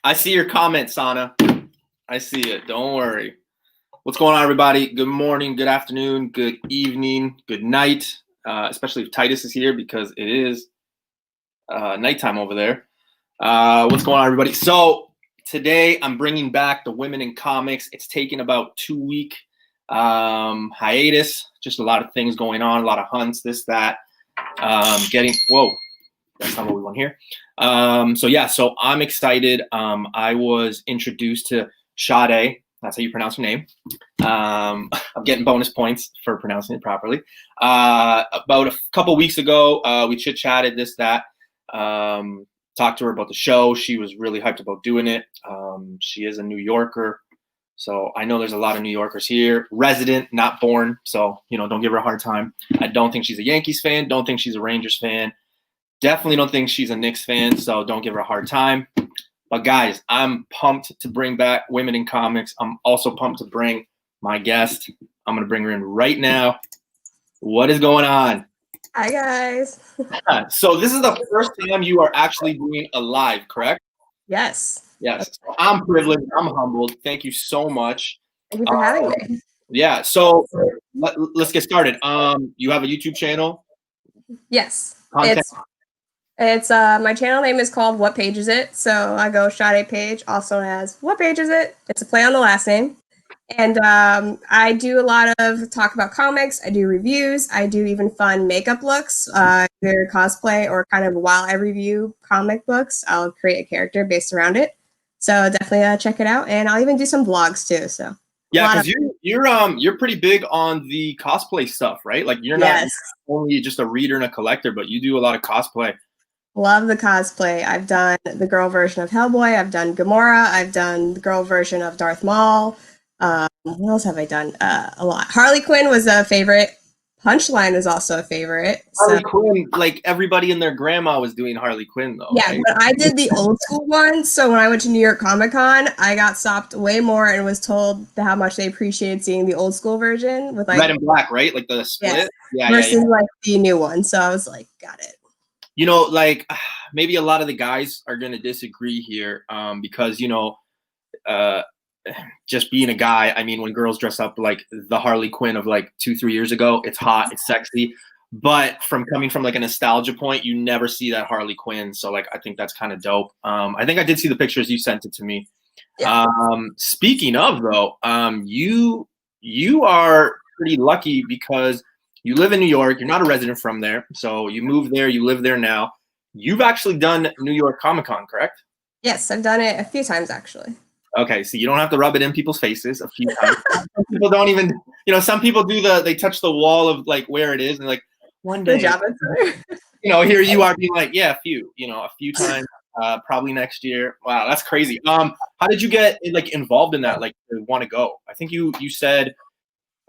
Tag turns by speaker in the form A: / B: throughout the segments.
A: I see your comment, Sana. I see it. Don't worry. What's going on, everybody? Good morning, good afternoon, good evening, good night, especially if Titus is here because it is nighttime over there. What's going on, everybody? So today I'm bringing back the Women in Comics. It's taken about 2-week hiatus. Just a lot of things going on, a lot of hunts, this, that. Whoa, that's not what we want here. So I'm excited. I was introduced to Sade. That's how you pronounce her name. I'm getting bonus points for pronouncing it properly. About a couple weeks ago, we chit-chatted, this, that. Talked to her about the show. She was really hyped about doing it. She is a New Yorker. So I know there's a lot of New Yorkers here. Resident, not born. So, don't give her a hard time. I don't think she's a Yankees fan. Don't think she's a Rangers fan. Definitely don't think she's a Knicks fan. So don't give her a hard time. But guys, I'm pumped to bring back Women in Comics. I'm also pumped to bring my guest. I'm going to bring her in right now. What is going on?
B: Hi, guys.
A: So this is the first time you are actually doing a live, correct?
B: Yes.
A: Yes. I'm privileged. I'm humbled. Thank you so much.
B: Thank you for having me.
A: Yeah. So let's get started. You have a YouTube channel?
B: Yes.
A: Content?
B: It's my channel name is called What Page Is It? So I go Sade Page, also as What Page Is It? It's a play on the last name. And I do a lot of talk about comics. I do reviews. I do even fun makeup looks, either cosplay or kind of while I review comic books, I'll create a character based around it. So definitely check it out. And I'll even do some vlogs too. So
A: yeah, because you're pretty big on the cosplay stuff, right? Like you're not only just a reader and a collector, but you do a lot of cosplay.
B: Love the cosplay. I've done the girl version of Hellboy. I've done Gamora. I've done the girl version of Darth Maul. What else have I done? A lot. Harley Quinn was a favorite. Punchline was also a favorite.
A: Harley Quinn, like everybody and their grandma was doing Harley Quinn, though.
B: Yeah,
A: right?
B: But I did the old school one. So when I went to New York Comic Con, I got stopped way more and was told how much they appreciated seeing the old school version with like
A: red and black, right? Like the split.
B: Yeah, versus like the new one. So I was like, got it.
A: Like maybe a lot of the guys are going to disagree here because, just being a guy, I mean, when girls dress up like the Harley Quinn of like 2-3 years ago, it's hot, it's sexy. But coming from like a nostalgia point, you never see that Harley Quinn. So like, I think that's kind of dope. I think I did see the pictures. You sent it to me. Yeah. Speaking of though, you are pretty lucky because you live in New York. You're not a resident from there. So you moved there. You live there now. You've actually done New York Comic Con, correct?
B: Yes, I've done it a few times, actually.
A: Okay, so you don't have to rub it in people's faces a few times. Some people don't even, some people do they touch the wall of like where it is and like one day, here you are being like, yeah, a few times, probably next year. Wow, that's crazy. How did you get like involved in that? Like, want to go? I think you said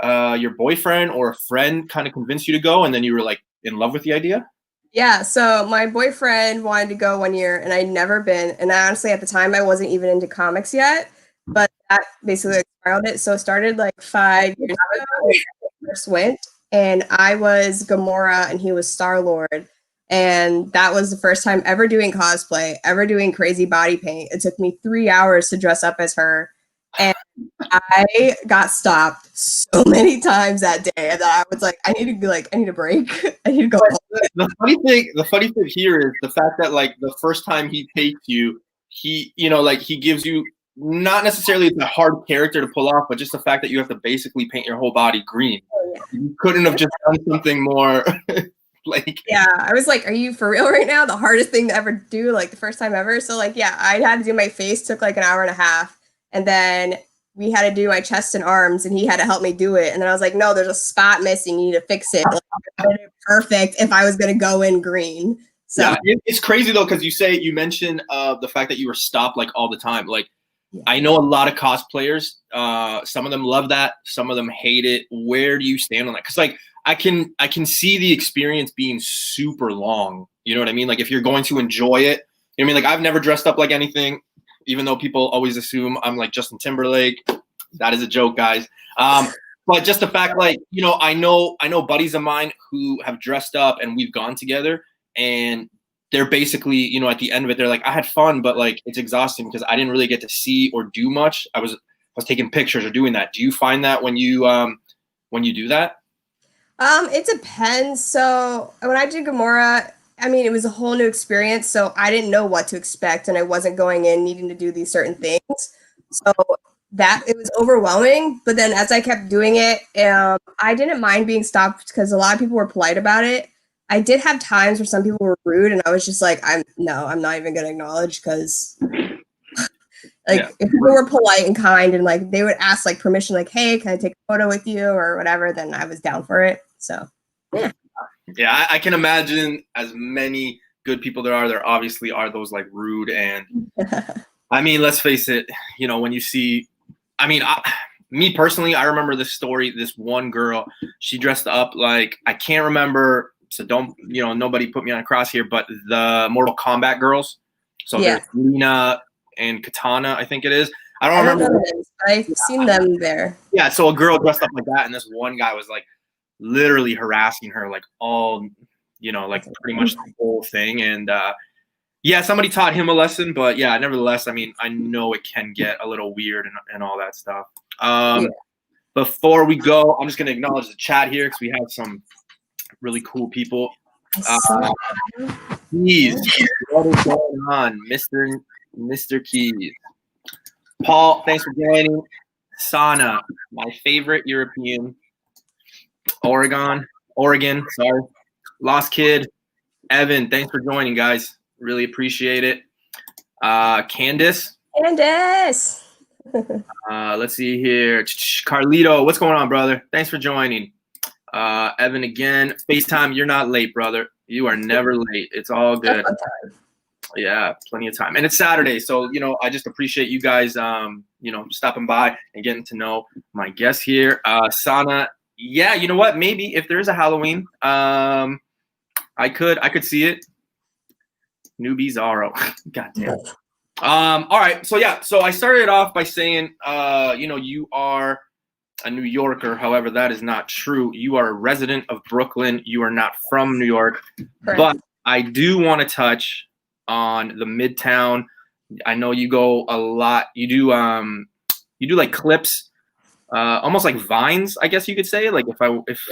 A: your boyfriend or a friend kind of convinced you to go, and then you were like in love with the idea.
B: Yeah, so my boyfriend wanted to go one year, and I'd never been. And honestly, at the time, I wasn't even into comics yet. But that basically spiraled it. So it started like 5 years ago. I first went, and I was Gamora, and he was Star-Lord. And that was the first time ever doing cosplay, ever doing crazy body paint. It took me 3 hours to dress up as her. And I got stopped so many times that day that I was like, I need a break. I need to go home.
A: The funny thing here is the fact that like the first time he takes you, he gives you not necessarily it's a hard character to pull off, but just the fact that you have to basically paint your whole body green. Oh, yeah. You couldn't have just done something more
B: Yeah, I was like, are you for real right now? The hardest thing to ever do, like the first time ever. So like, yeah, I had to do my face, took like an hour and a half. And then we had to do my chest and arms, and he had to help me do it. And then I was like, no, there's a spot missing. You need to fix it. Like, perfect if I was going to go in green. So
A: yeah, it's crazy, though, because you mentioned the fact that you were stopped like all the time. Like, yeah. I know a lot of cosplayers. Some of them love that. Some of them hate it. Where do you stand on that? Because like I can see the experience being super long. You know what I mean? Like if you're going to enjoy it, you know what I mean? Like I've never dressed up like anything. Even though people always assume I'm like Justin Timberlake. That is a joke, guys. But just the fact, like, I know buddies of mine who have dressed up and we've gone together, and they're basically, you know, at the end of it, they're like, I had fun, but like it's exhausting because I didn't really get to see or do much. I was taking pictures or doing that. Do you find that when you do that?
B: It depends. So when I did Gamora, I mean, it was a whole new experience, so I didn't know what to expect, and I wasn't going in needing to do these certain things. So that it was overwhelming. But then as I kept doing it, I didn't mind being stopped because a lot of people were polite about it. I did have times where some people were rude, and I was just like, I'm not even gonna acknowledge because like
A: Yeah.
B: if people were polite and kind and like they would ask like permission, like, hey, can I take a photo with you or whatever, then I was down for it. So yeah.
A: Yeah, I can imagine as many good people there obviously are those like rude and I mean, let's face it, you know, when you see, I mean, me personally, I remember this story, this one girl, she dressed up like, I can't remember, so don't, you know, nobody put me on a cross here, but the Mortal Kombat girls. So
B: Yeah.
A: there's Lina and Katana, I think it is. I don't
B: I don't
A: remember.
B: know names, but I've seen them there.
A: Yeah, so a girl dressed up like that, and this one guy was like literally harassing her, like all, you know, like pretty much the whole thing. And yeah, somebody taught him a lesson, but yeah, nevertheless, I mean, I know it can get a little weird and all that stuff.
B: Yeah.
A: Before we go, I'm just going to acknowledge the chat here because we have some really cool people. Keys, what is going on, Mr. Keys? Paul, thanks for joining. Sana, my favorite European. Oregon, sorry. Lost Kid. Evan, thanks for joining, guys. Really appreciate it. Candace. Let's see here. Carlito, what's going on, brother? Thanks for joining. Evan again. FaceTime, you're not late, brother. You are never late. It's all good. Yeah, plenty of time. And it's Saturday, so, you know, I just appreciate you guys, you know, stopping by and getting to know my guests here. Sana, yeah, you know what? Maybe if there is a Halloween, I could see it. Newbie Zorro. God damn. All right. So yeah. So I started off by saying, you know, you are a New Yorker. However, that is not true. You are a resident of Brooklyn. You are not from New York. Correct. But I do want to touch on the Midtown. I know you go a lot. You do like clips, almost like vines, I guess you could say. Like if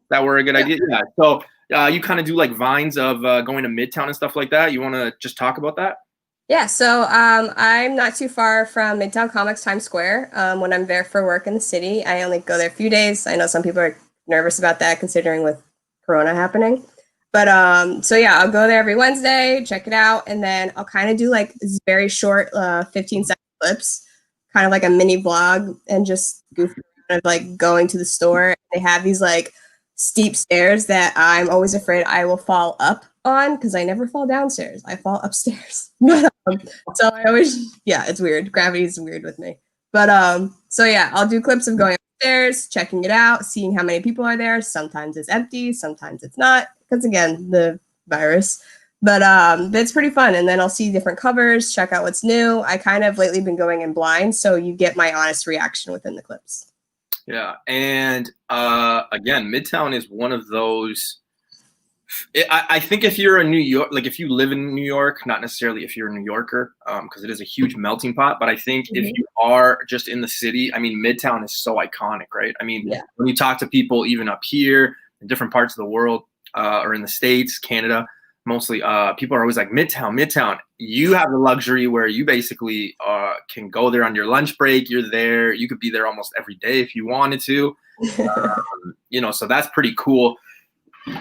A: that were a good idea. Yeah. So you kind of do like vines of going to Midtown and stuff like that. You want to just talk about that?
B: Yeah, so I'm not too far from Midtown Comics Times Square. When I'm there for work in the city, I only go there a few days. I know some people are nervous about that considering with Corona happening. But so yeah, I'll go there every Wednesday, check it out, and then I'll kind of do like very short 15-second clips, kind of like a mini vlog, and just goof around of like going to the store. They have these like steep stairs that I'm always afraid I will fall up on because I never fall downstairs. I fall upstairs. So I always, yeah, it's weird. Gravity is weird with me. But so yeah, I'll do clips of going upstairs, checking it out, seeing how many people are there. Sometimes it's empty, sometimes it's not, because again, the virus. But it's pretty fun. And then I'll see different covers, check out what's new. I kind of lately been going in blind, so you get my honest reaction within the clips.
A: Yeah, and again, Midtown is one of those. I think if you're a New York, like if you live in New York, not necessarily if you're a New Yorker, because it is a huge melting pot. But I think if you are just in the city, I mean, Midtown is so iconic, right? I mean, when you talk to people, even up here in different parts of the world, or in the States, Canada, mostly, people are always like Midtown. You have the luxury where you basically can go there on your lunch break. You're there. You could be there almost every day if you wanted to. You know, so that's pretty cool.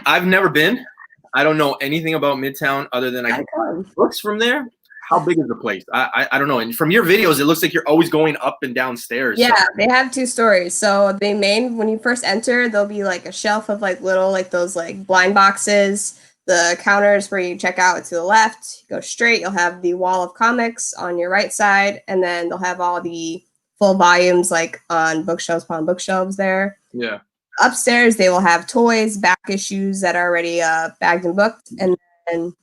A: I've never been. I don't know anything about Midtown other than I can find books from there. How big is the place? I don't know. And from your videos, it looks like you're always going up and down stairs.
B: Yeah, so. They have 2 stories. So the main, when you first enter, there'll be like a shelf of like little, like those like blind boxes. The counters where you check out to the left, you go straight. You'll have the wall of comics on your right side. And then they'll have all the full volumes like on bookshelves upon bookshelves there.
A: Yeah.
B: Upstairs, they will have toys, back issues that are already bagged and booked, and then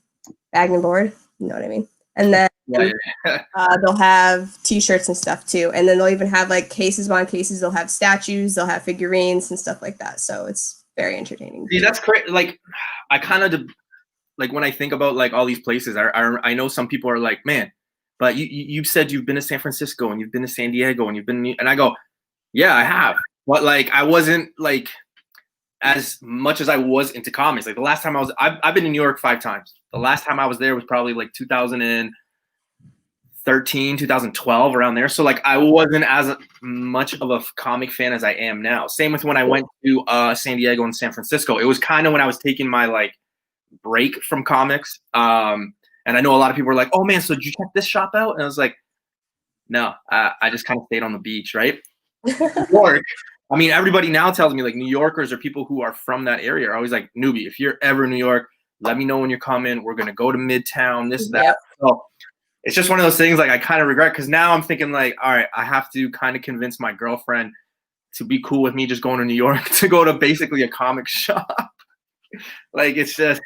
B: bagged and board. You know what I mean? And then they'll have T-shirts and stuff too. And then they'll even have like cases on cases. They'll have statues. They'll have figurines and stuff like that. So it's very entertaining.
A: See, that's great. Like, I kind of like when I think about like all these places, I know some people are like, man, but you said you've been to San Francisco and you've been to San Diego and you've been, and I go, yeah, I have, but like I wasn't like as much as I was into comics. Like the last time I've been in New York 5 times. The last time I was there was probably like 2013, 2012, around there. So like I wasn't as much of a comic fan as I am now. Same with when I went to San Diego and San Francisco. It was kind of when I was taking my like break from comics. And I know a lot of people were like, oh man, so did you check this shop out? And I was like, no, I just kind of stayed on the beach, right? New York. I mean, everybody now tells me like New Yorkers or people who are from that area are always like, newbie, if you're ever in New York, let me know when you're coming. We're going to go to Midtown, this, that.
B: Yep.
A: So it's just one of those things like I kind of regret, because now I'm thinking like, all right, I have to kind of convince my girlfriend to be cool with me just going to New York to go to basically a comic shop. Like it's just,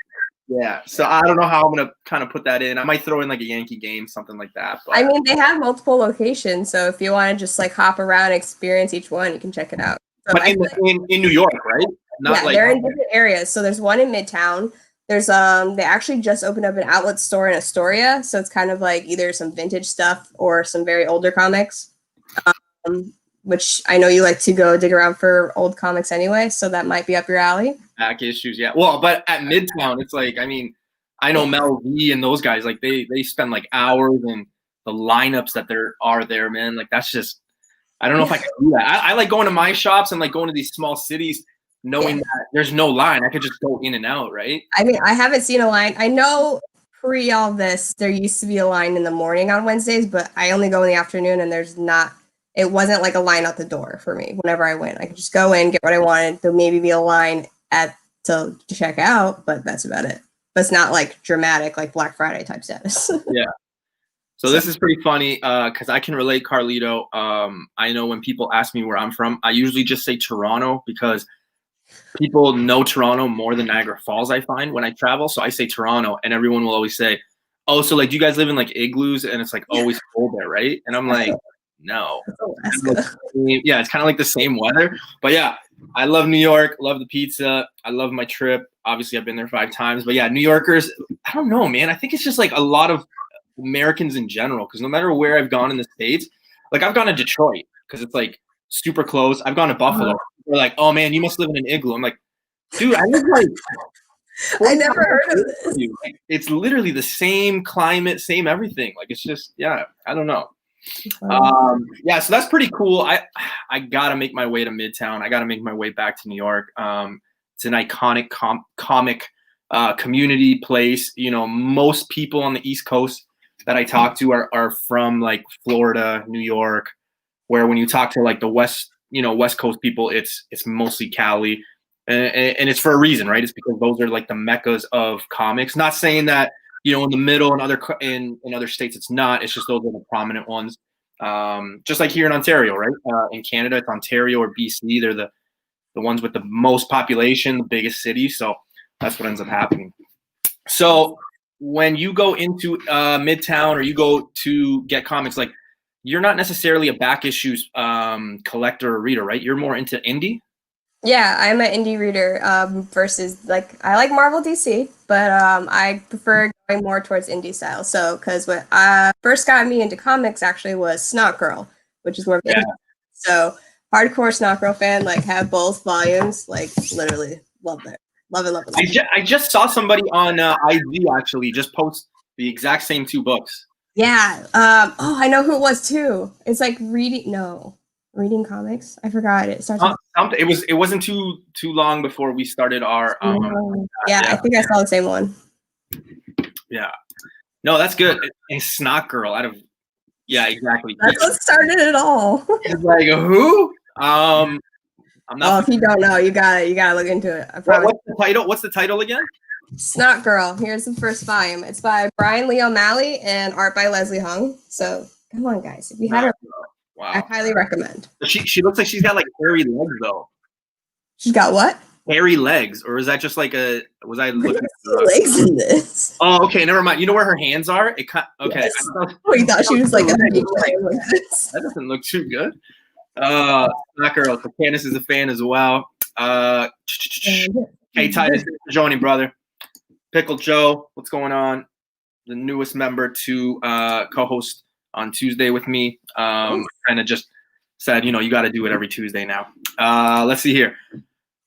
A: yeah. So I don't know how I'm going to kind of put that in. I might throw in like a Yankee game, something like that. But
B: I mean, they have multiple locations, so if you want to just like hop around and experience each one, you can check it out. So
A: but in New York, right? Not
B: yeah,
A: like,
B: they're in different areas. So there's one in Midtown. There's they actually just opened up an outlet store in Astoria, so it's kind of like either some vintage stuff or some very older comics, which I know you like to go dig around for old comics anyway, so that might be up your alley.
A: back issues, yeah. Well, but at Midtown, it's like, I mean, I know Mel V and those guys, like they spend like hours, and the lineups that there are there, man. Like that's just, I don't know if I can do that. I like going to my shops and like going to these small cities, knowing that there's no line. I could just go in and out, right?
B: I mean, I haven't seen a line. I know pre all this, there used to be a line in the morning on Wednesdays, but I only go in the afternoon, and there's not. It wasn't like a line out the door for me. Whenever I went, I could just go in, get what I wanted. There'll maybe be a line to check out, but that's about it. But it's not like dramatic, like Black Friday type status.
A: Yeah. So this is pretty funny because I can relate, Carlito. I know when people ask me where I'm from, I usually just say Toronto because people know Toronto more than Niagara Falls, I find, when I travel. So I say Toronto, and everyone will always say, oh, so like, do you guys live in like igloos and it's like always cold there, right? And I'm like, no. Yeah, it's kind of like the same weather. But yeah, I love New York, love the pizza. I love my trip. Obviously, I've been there 5 times. But yeah, New Yorkers, I don't know, man. I think it's just like a lot of Americans in general, because no matter where I've gone in the States, like I've gone to Detroit because it's like super close. I've gone to Buffalo. They're like, oh man, you must live in an igloo. I'm like, dude, I live like
B: I never heard of this.
A: It's literally the same climate, same everything. Like it's just, yeah, I don't know. Yeah, so that's pretty cool. I gotta make my way to Midtown. I gotta make my way back to New York. It's an iconic comic community place. You know, most people on the East Coast that I talk to are from like Florida, New York, where when you talk to like the West Coast people, it's mostly Cali, and it's for a reason, right? It's because those are like the meccas of comics. Not saying that, you know, in the middle and in other states it's not. It's just those are the prominent ones. Just like here in Ontario, right? In Canada, it's Ontario or BC. They're the ones with the most population, the biggest city. So that's what ends up happening. So when you go into Midtown or you go to get comics, like you're not necessarily a back issues collector or reader, right? You're more into indie.
B: Yeah, I'm an indie reader versus like I like Marvel DC, but I prefer going more towards indie style. So because what first got me into comics actually was Snot Girl, which is more of so hardcore Snot Girl fan. Like have both volumes. Like literally love it, love it, love it.
A: I just saw somebody on IG actually just post the exact same 2 books.
B: Yeah. Oh, I know who it was too. It's like reading comics. I forgot it. Starts with
A: it wasn't too long before we started our
B: yeah, I think I saw the same one.
A: Yeah. No, that's good. And Snot Girl yeah, exactly.
B: That's what started it all.
A: It's like who? I'm not.
B: If you don't know, you gotta look into it.
A: What's the title? What's the title again?
B: Snot Girl. Here's the first volume. It's by Brian Lee O'Malley and art by Leslie Hung. So come on, guys. If you haven't, wow. I highly recommend.
A: She looks like she's got like hairy legs though.
B: She's got what?
A: Hairy legs, or is that just like a? Was I looking at
B: legs in this?
A: Oh, okay, never mind. You know where her hands are? Okay.
B: Yes. We thought she was like a big like this.
A: That doesn't look too good. Snot Girl. So Candace is a fan as well. Hey Titus, thanks for joining, brother. Pickle Joe, what's going on? The newest member to co-host on Tuesday with me. Kind of just said, you got to do it every Tuesday now. Let's see here.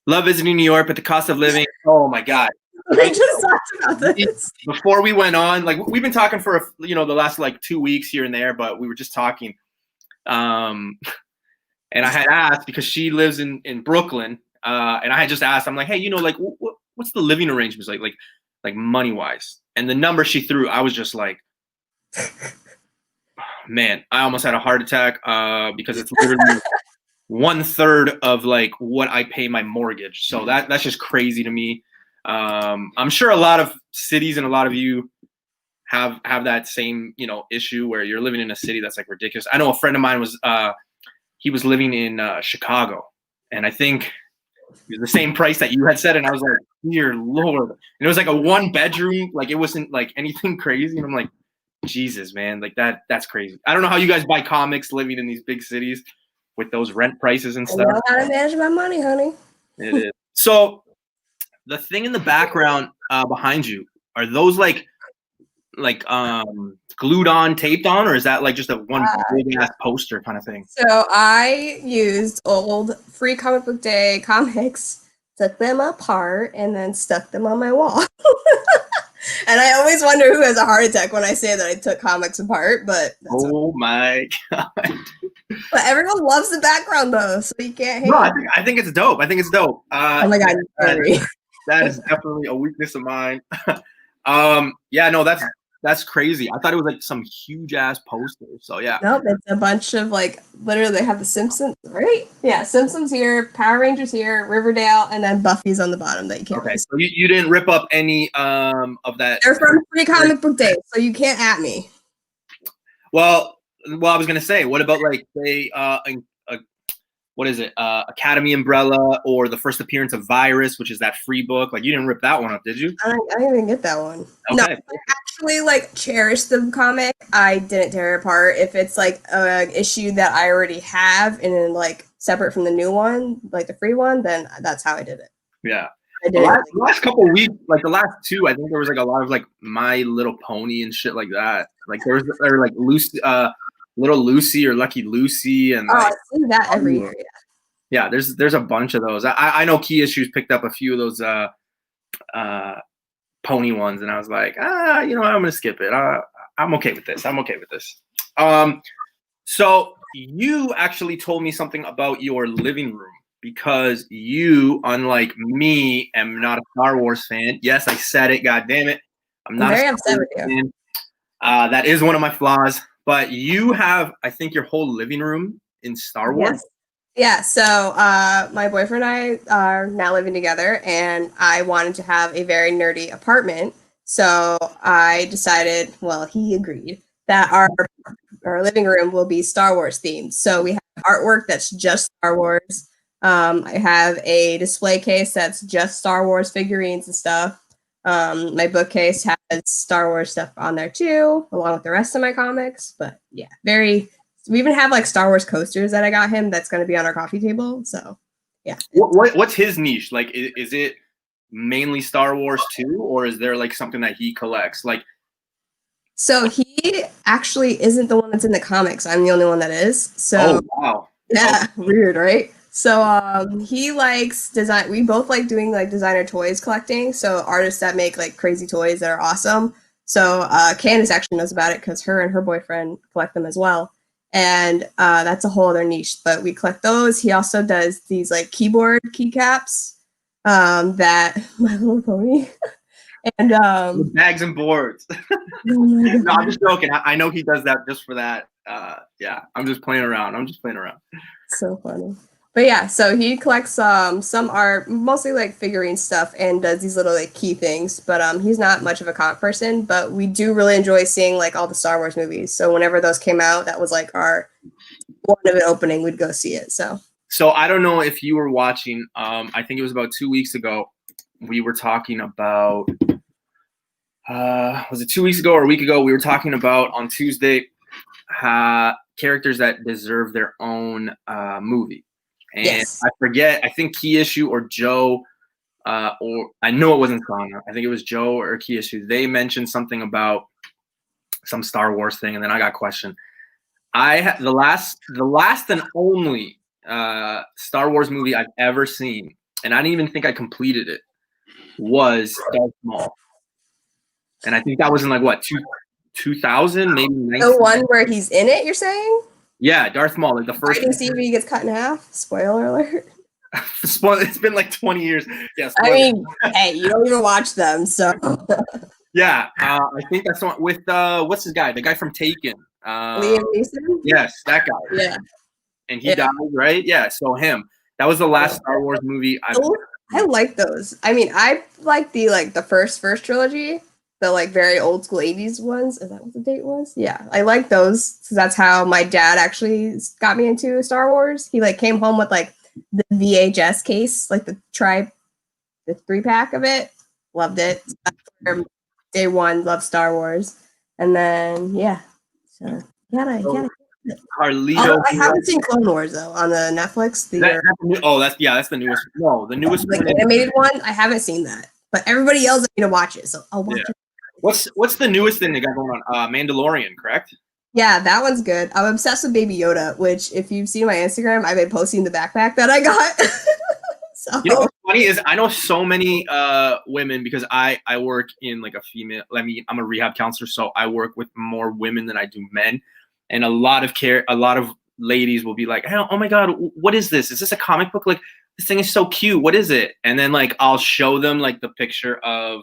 A: Love visiting New York, but the cost of living. Oh my God.
B: We just talked about this.
A: Before we went on, like we've been talking for the last like 2 weeks here and there, but we were just talking. And I had asked because she lives in Brooklyn, and I had just asked. I'm like, hey, like what's the living arrangements like money wise? And the number she threw, I was just like, man, I almost had a heart attack because it's literally 1/3 of like what I pay my mortgage. So that's just crazy to me. I'm sure a lot of cities and a lot of you have that same issue where you're living in a city that's like ridiculous. I know a friend of mine was he was living in Chicago, and I think it was the same price that you had said, and I was like, dear Lord. And it was like a 1-bedroom, like it wasn't like anything crazy. And I'm like, Jesus, man, like that's crazy. I don't know how you guys buy comics living in these big cities with those rent prices and stuff.
B: I know how to manage my money, honey.
A: It is. So the thing in the background behind you, are those like glued on, taped on, or is that like just a one big ass poster kind of thing?
B: So I used old Free Comic Book Day comics, took them apart, and then stuck them on my wall. And I always wonder who has a heart attack when I say that I took comics apart, but
A: my God.
B: But everyone loves the background though, so you can't hate.
A: No, I think it's dope. I think it's dope.
B: Oh my God,
A: that is definitely a weakness of mine. Yeah, no, that's crazy. I thought it was like some huge ass poster. So yeah.
B: Nope, it's a bunch of like literally they have the Simpsons, right? Yeah, Simpsons here, Power Rangers here, Riverdale, and then Buffy's on the bottom that you can't.
A: Okay, so you didn't rip up any of that.
B: They're from Free Comic Book Day, so you can't at me.
A: Well, I was gonna say, what about like say what is it? Academy Umbrella or the first appearance of Virus, which is that free book. Like you didn't rip that one up, did you?
B: I didn't even get that one.
A: Okay.
B: No, I actually like cherish the comic. I didn't tear it apart. If it's like an issue that I already have and then like separate from the new one, like the free one, then that's how I did it.
A: Yeah.
B: The
A: last couple of weeks, like the last two, I think there was like a lot of like My Little Pony and shit like that. Like there was like Lucy, Little Lucy or Lucky Lucy, and
B: I see that every year.
A: Yeah, there's a bunch of those. I know Key Issues picked up a few of those pony ones, and I was like, I'm gonna skip it. I'm okay with this. So you actually told me something about your living room because you, unlike me, am not a Star Wars fan. Yes, I said it. God damn it, I'm not
B: very
A: a
B: upset with you.
A: fan. That is one of my flaws. But you have, I think, your whole living room in Star Wars.
B: Yes. Yeah, so my boyfriend and I are now living together, and I wanted to have a very nerdy apartment. So I decided, well, he agreed, that our living room will be Star Wars themed. So we have artwork that's just Star Wars. I have a display case that's just Star Wars figurines and stuff. My bookcase has Star Wars stuff on there too, along with the rest of my comics. But yeah, we even have like Star Wars coasters that I got him that's going to be on our coffee table. So yeah.
A: What's his niche? Like, is it mainly Star Wars too, or is there like something that he collects? Like,
B: so he actually isn't the one that's in the comics. I'm the only one that is. So
A: wow.
B: Yeah, weird, right? So he likes design. We both like doing like designer toys collecting. So artists that make like crazy toys that are awesome. So Candace actually knows about it because her and her boyfriend collect them as well. And that's a whole other niche, but we collect those. He also does these like keyboard keycaps that My Little Pony. And
A: bags and boards. No, I'm just joking. I know he does that just for that. Yeah, I'm just playing around.
B: So funny. But yeah, so he collects some art, mostly like figurine stuff, and does these little like key things. But he's not much of a comic person, but we do really enjoy seeing like all the Star Wars movies. So whenever those came out, that was like our one of an opening, we'd go see it. So
A: I don't know if you were watching. I think it was about 2 weeks ago. We were talking about. Was it 2 weeks ago or a week ago? We were talking about on Tuesday characters that deserve their own movie. And yes. I forget, I think Key Issue or Joe or I know it wasn't Sana. I think it was Joe or Kiyoshi. They mentioned something about some Star Wars thing, and then I got questioned. The last and only Star Wars movie I've ever seen, and I didn't even think I completed it, was Darth Maul, and I think that was in like what 2000, maybe 19.
B: The one where he's in it, you're saying?
A: Yeah, Darth Maul, like the first.
B: Fighting scene where he gets cut in half. Spoiler alert.
A: It's been like 20 years. Yeah,
B: I mean, hey, you don't even watch them, so.
A: Yeah, I think that's the one with what's his guy? The guy from Taken.
B: Liam Neeson?
A: Yes, that guy.
B: Yeah.
A: And he died, right? Yeah, so him. That was the last Star Wars movie
B: I like those. I mean, I like the first trilogy, the like very old school 80s ones. Is that what the date was? Yeah, I like those. So that's how my dad actually got me into Star Wars. He like came home with like the VHS case, like the 3-pack of it. Loved it. Day one, loved Star Wars. And then yeah. So gotta
A: Carlito.
B: I haven't seen Clone Wars though on the Netflix.
A: That's the newest. No, the newest
B: like animated one. I haven't seen that, but everybody yells at me to watch it, so I'll watch it.
A: What's the newest thing they got going on? Mandalorian, correct?
B: Yeah, that one's good. I'm obsessed with Baby Yoda, which if you've seen my Instagram, I've been posting the backpack that I got. So.
A: You know what's funny is I know so many women because I work in like a female. I mean, I'm a rehab counselor, so I work with more women than I do men. And a lot of ladies will be like, hey, oh my God, what is this? Is this a comic book? Like, this thing is so cute. What is it? And then like, I'll show them like the picture of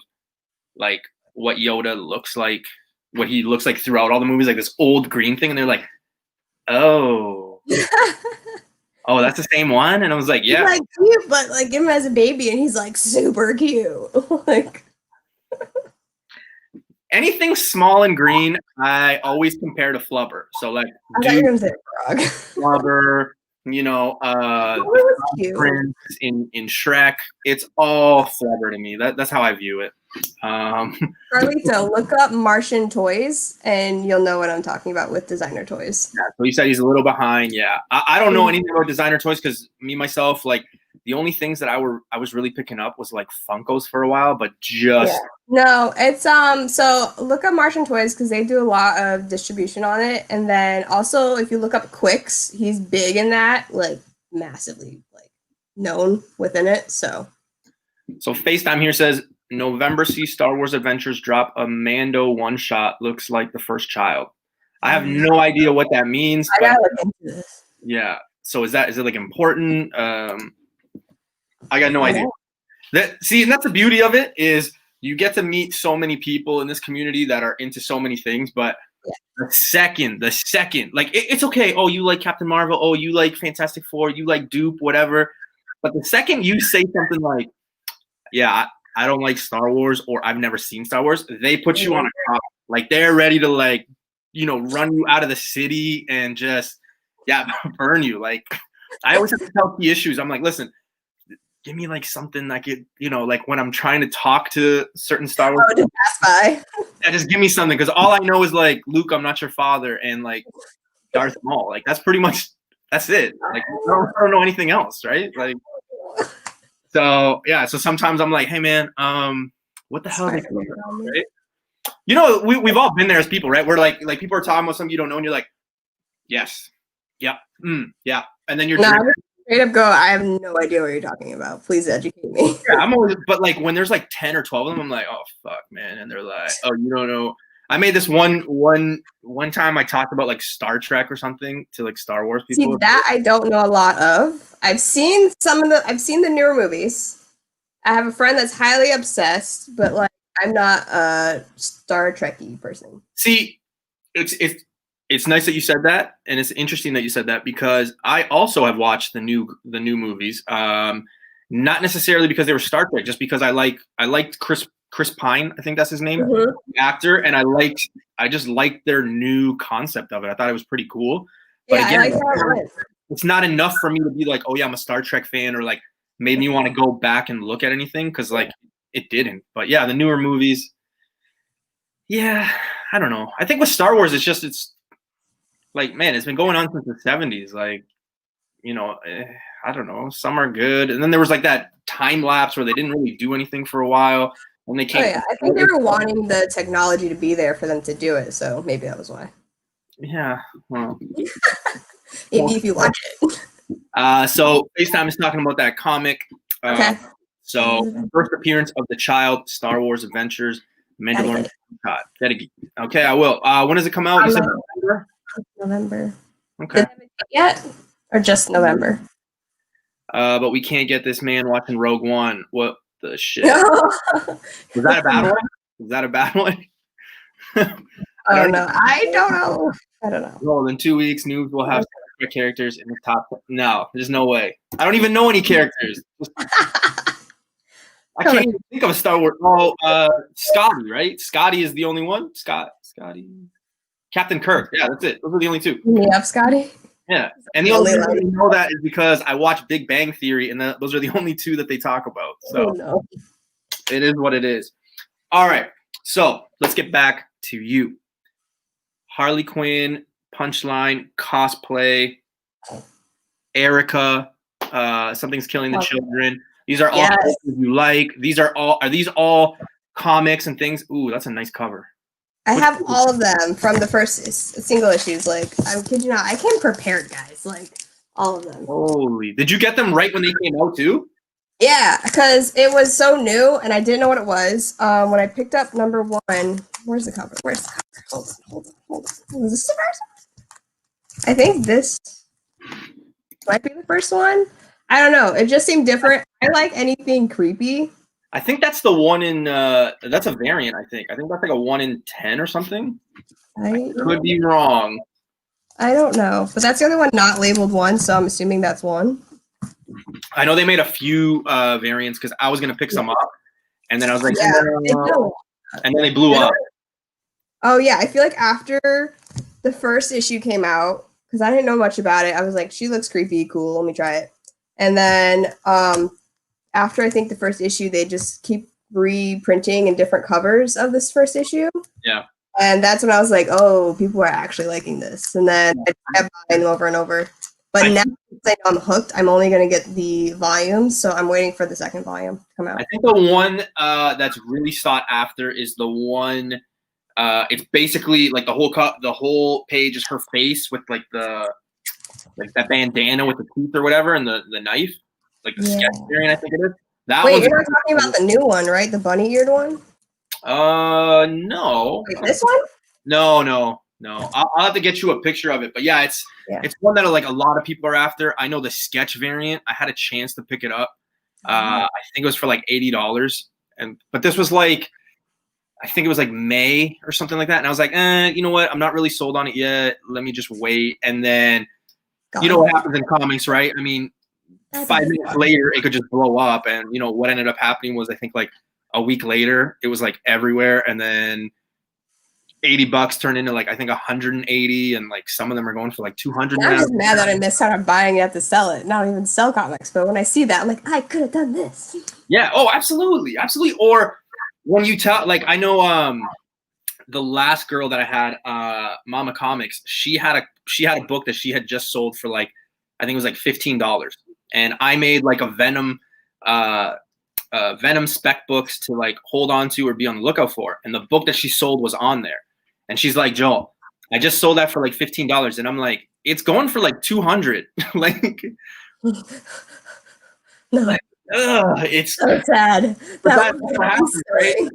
A: like what Yoda looks like, what he looks like throughout all the movies, like this old green thing. And they're like, oh, oh, that's the same one. And I was like, yeah.
B: He's like cute, but like him as a baby and he's like super cute. Like.
A: Anything small and green, I always compare to Flubber. So like Flubber, you know, Prince in Shrek. It's all Flubber to me. That's how I view it.
B: Carlito, look up Martian toys and you'll know what I'm talking about with designer toys.
A: Yeah, so you said he's a little behind. Yeah, I don't know anything about designer toys because me myself, like the only things that I was really picking up was like Funkos for a while, but just
B: no, it's so look up Martian Toys because they do a lot of distribution on it, and then also if you look up Quicks, he's big in that, like massively like known within it. So
A: FaceTime here says November sees Star Wars Adventures drop a Mando one shot. Looks like the first child. I have no idea what that means.
B: I gotta look into this.
A: Yeah. So is it like important? I got no idea. And that's the beauty of it is you get to meet so many people in this community that are into so many things, but the second, like it's okay. Oh, you like Captain Marvel. Oh, you like Fantastic Four. You like Dupe, whatever. But the second you say something like, yeah, I don't like Star Wars or I've never seen Star Wars, they put you on a top. Like they're ready to like, you know, run you out of the city and just, burn you. Like I always have to tell the issues. I'm like, listen, give me like something that could, you know, like when I'm trying to talk to certain Star Wars.
B: Just pass by.
A: Yeah, just give me something because all I know is like Luke, I'm not your father, and like Darth Maul. Like that's pretty much it. Like I don't know anything else, right? Like so So sometimes I'm like, hey man, what the hell is this? Right? You know, we've all been there as people, right? We're like people are talking about something you don't know, and you're like, yes, yeah, yeah, and then you're.
B: Straight up go, I have no idea what you're talking about. Please educate me.
A: Yeah, I'm always, but like when there's like 10 or 12 of them, I'm like, oh fuck, man. And they're like, oh, you don't know. I made this one time I talked about like Star Trek or something to like Star Wars people.
B: See, that I don't know a lot of. I've seen the newer movies. I have a friend that's highly obsessed, but like I'm not a Star Trek-y person.
A: See, it's nice that you said that, and it's interesting that you said that because I also have watched the new movies. Not necessarily because they were Star Trek, just because I liked Chris Pine, I think that's his name, the actor, and I just liked their new concept of it. I thought it was pretty cool. But again, it's not enough for me to be like, oh yeah, I'm a Star Trek fan, or like made me want to go back and look at anything because like it didn't. But yeah, the newer movies, yeah, I don't know. I think with Star Wars, it's like, man, it's been going on since the 70s. Like, you know, I don't know. Some are good, and then there was like that time lapse where they didn't really do anything for a while, and they came.
B: Oh yeah, I think they were wanting the technology to be there for them to do it, so maybe that was why.
A: Yeah. Well,
B: Maybe if you watch it.
A: So FaceTime is talking about that comic.
B: Okay.
A: So first appearance of the child, Star Wars Adventures, Mandalorian. Okay, I will. When does it come out? You said November?
B: November.
A: Okay.
B: Did they have it yet? Or just November?
A: But we can't get this man watching Rogue One. What the shit? Was that a bad one? Was that a bad one?
B: I don't know. I don't know.
A: Well, in 2 weeks, Noobs will have characters in the top. No, there's no way. I don't even know any characters. I can't even think of a Star Wars. Oh, Scotty, right? Scotty is the only one. Scotty. Captain Kirk. Yeah, that's it. Those are the only two.
B: Yep, Scotty.
A: Yeah, and the only reason I know that is because I watch Big Bang Theory, and those are the only two that they talk about. So It is what it is. All right, so let's get back to you. Harley Quinn, Punchline, cosplay, Erica, Something's Killing the Children. These are all you like. Are these all comics and things? Ooh, that's a nice cover.
B: I have all of them from the first single issues. Like, I kid you not, I came prepared, guys. Like, all of them.
A: Holy. Did you get them right when they came out, too?
B: Yeah, because it was so new, and I didn't know what it was. When I picked up number 1, where's the cover? Hold on. Was this the first one? I think this might be the first one. I don't know. It just seemed different. I like anything creepy.
A: I think that's the one in, that's a variant, I think. I think that's like a 1 in 10 or something. I could be wrong.
B: I don't know. But that's the only one not labeled 1, so I'm assuming that's 1.
A: I know they made a few variants because I was going to pick some up. And then I was like, and then they blew up.
B: Oh, yeah. I feel like after the first issue came out, because I didn't know much about it, I was like, she looks creepy. Cool. Let me try it. And then after I think the first issue, they just keep reprinting in different covers of this first issue.
A: Yeah.
B: And that's when I was like, oh, people are actually liking this. And then I kept buying them over and over. But now since I know I'm hooked, I'm only going to get the volumes. So I'm waiting for the second volume to come out.
A: I think the one that's really sought after is the one, it's basically like the whole page is her face with like that bandana with the teeth or whatever and the knife. Like the sketch variant, I think it is.
B: Wait, you're not talking about the new one, right? The bunny-eared one?
A: No.
B: Wait, this one?
A: No. I'll have to get you a picture of it. But yeah, it's one that like a lot of people are after. I know the sketch variant. I had a chance to pick it up. I think it was for like $80. But this was like, I think it was like May or something like that. And I was like, you know what? I'm not really sold on it yet. Let me just wait. And then, you know what happens in comics, right? I mean, 5 minutes later, it could just blow up. And, you know, what ended up happening was I think like a week later, it was like everywhere. And then $80 turned into like, I think 180. And like some of them are going for like 200.
B: I'm just mad that I missed out on buying it to sell it. Not even sell comics. But when I see that, I'm like, I could have done this.
A: Yeah. Oh, absolutely. Absolutely. Or when you tell, like, I know the last girl that I had, Mama Comics, she had a book that she had just sold for like, I think it was like $15. And I made like a Venom spec books to like hold on to or be on the lookout for. And the book that she sold was on there. And she's like, Joel, I just sold that for like $15. And I'm like, it's going for like 200. Like,
B: no.
A: It's
B: so sad.
A: That's what happens, right?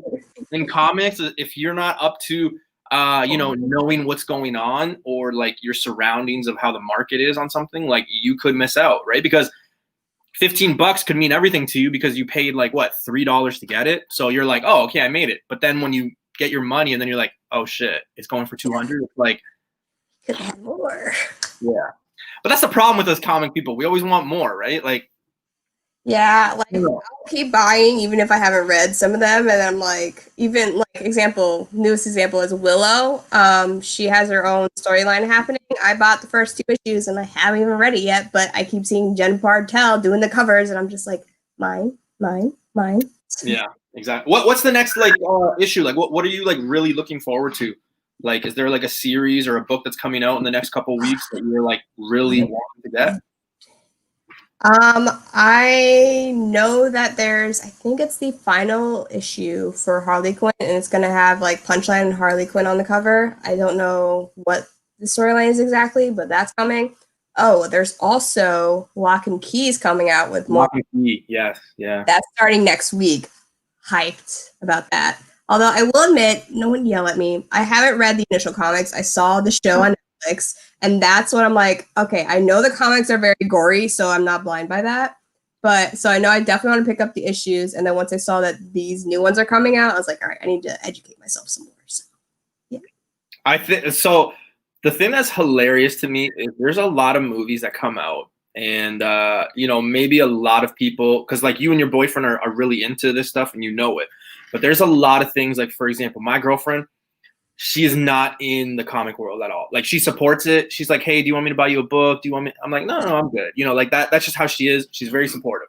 A: In comics, if you're not up to knowing what's going on or like your surroundings of how the market is on something, like you could miss out, right? Because $15 could mean everything to you because you paid like what, $3 to get it. So you're like, oh, okay, I made it. But then when you get your money and then you're like, oh shit, it's going for 200. It's like,
B: could have more.
A: Yeah. But that's the problem with us comic people. We always want more, right? Like,
B: yeah, like I'll keep buying even if I haven't read some of them, and I'm like, even like newest example is Willow. She has her own storyline happening. I bought the first 2 issues and I haven't even read it yet, but I keep seeing Jen Partel doing the covers, and I'm just like, mine.
A: Yeah, exactly. What's the next like issue? Like, what are you like really looking forward to? Like, is there like a series or a book that's coming out in the next couple of weeks that you're like really wanting to get?
B: I know that I think it's the final issue for Harley Quinn, and it's gonna have like Punchline and Harley Quinn on the cover. I don't know what the storyline is exactly, but that's coming. Oh, there's also Lock and Key's coming out with more.
A: Lock and Key, yes, yeah.
B: That's starting next week. Hyped about that. Although I will admit, no one yell at me. I haven't read the initial comics. I saw the show on Netflix, and that's what I'm like, okay, I know the comics are very gory, so I'm not blind by that. But so I know I definitely want to pick up the issues. And then once I saw that these new ones are coming out, I was like, all right, I need to educate myself some more. So yeah.
A: I think so. The thing that's hilarious to me is there's a lot of movies that come out, and maybe a lot of people, because like you and your boyfriend are really into this stuff and you know it, but there's a lot of things, like for example, my girlfriend, she is not in the comic world at all. Like she supports it. She's like, hey, do you want me to buy you a book? Do you want me? I'm like, no, I'm good. Like that's just how she is. She's very supportive.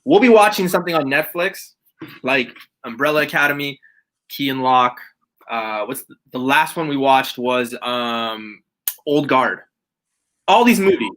A: We'll be watching something on Netflix, like Umbrella Academy, Key and Lock. What's the last one we watched was Old Guard. All these movies.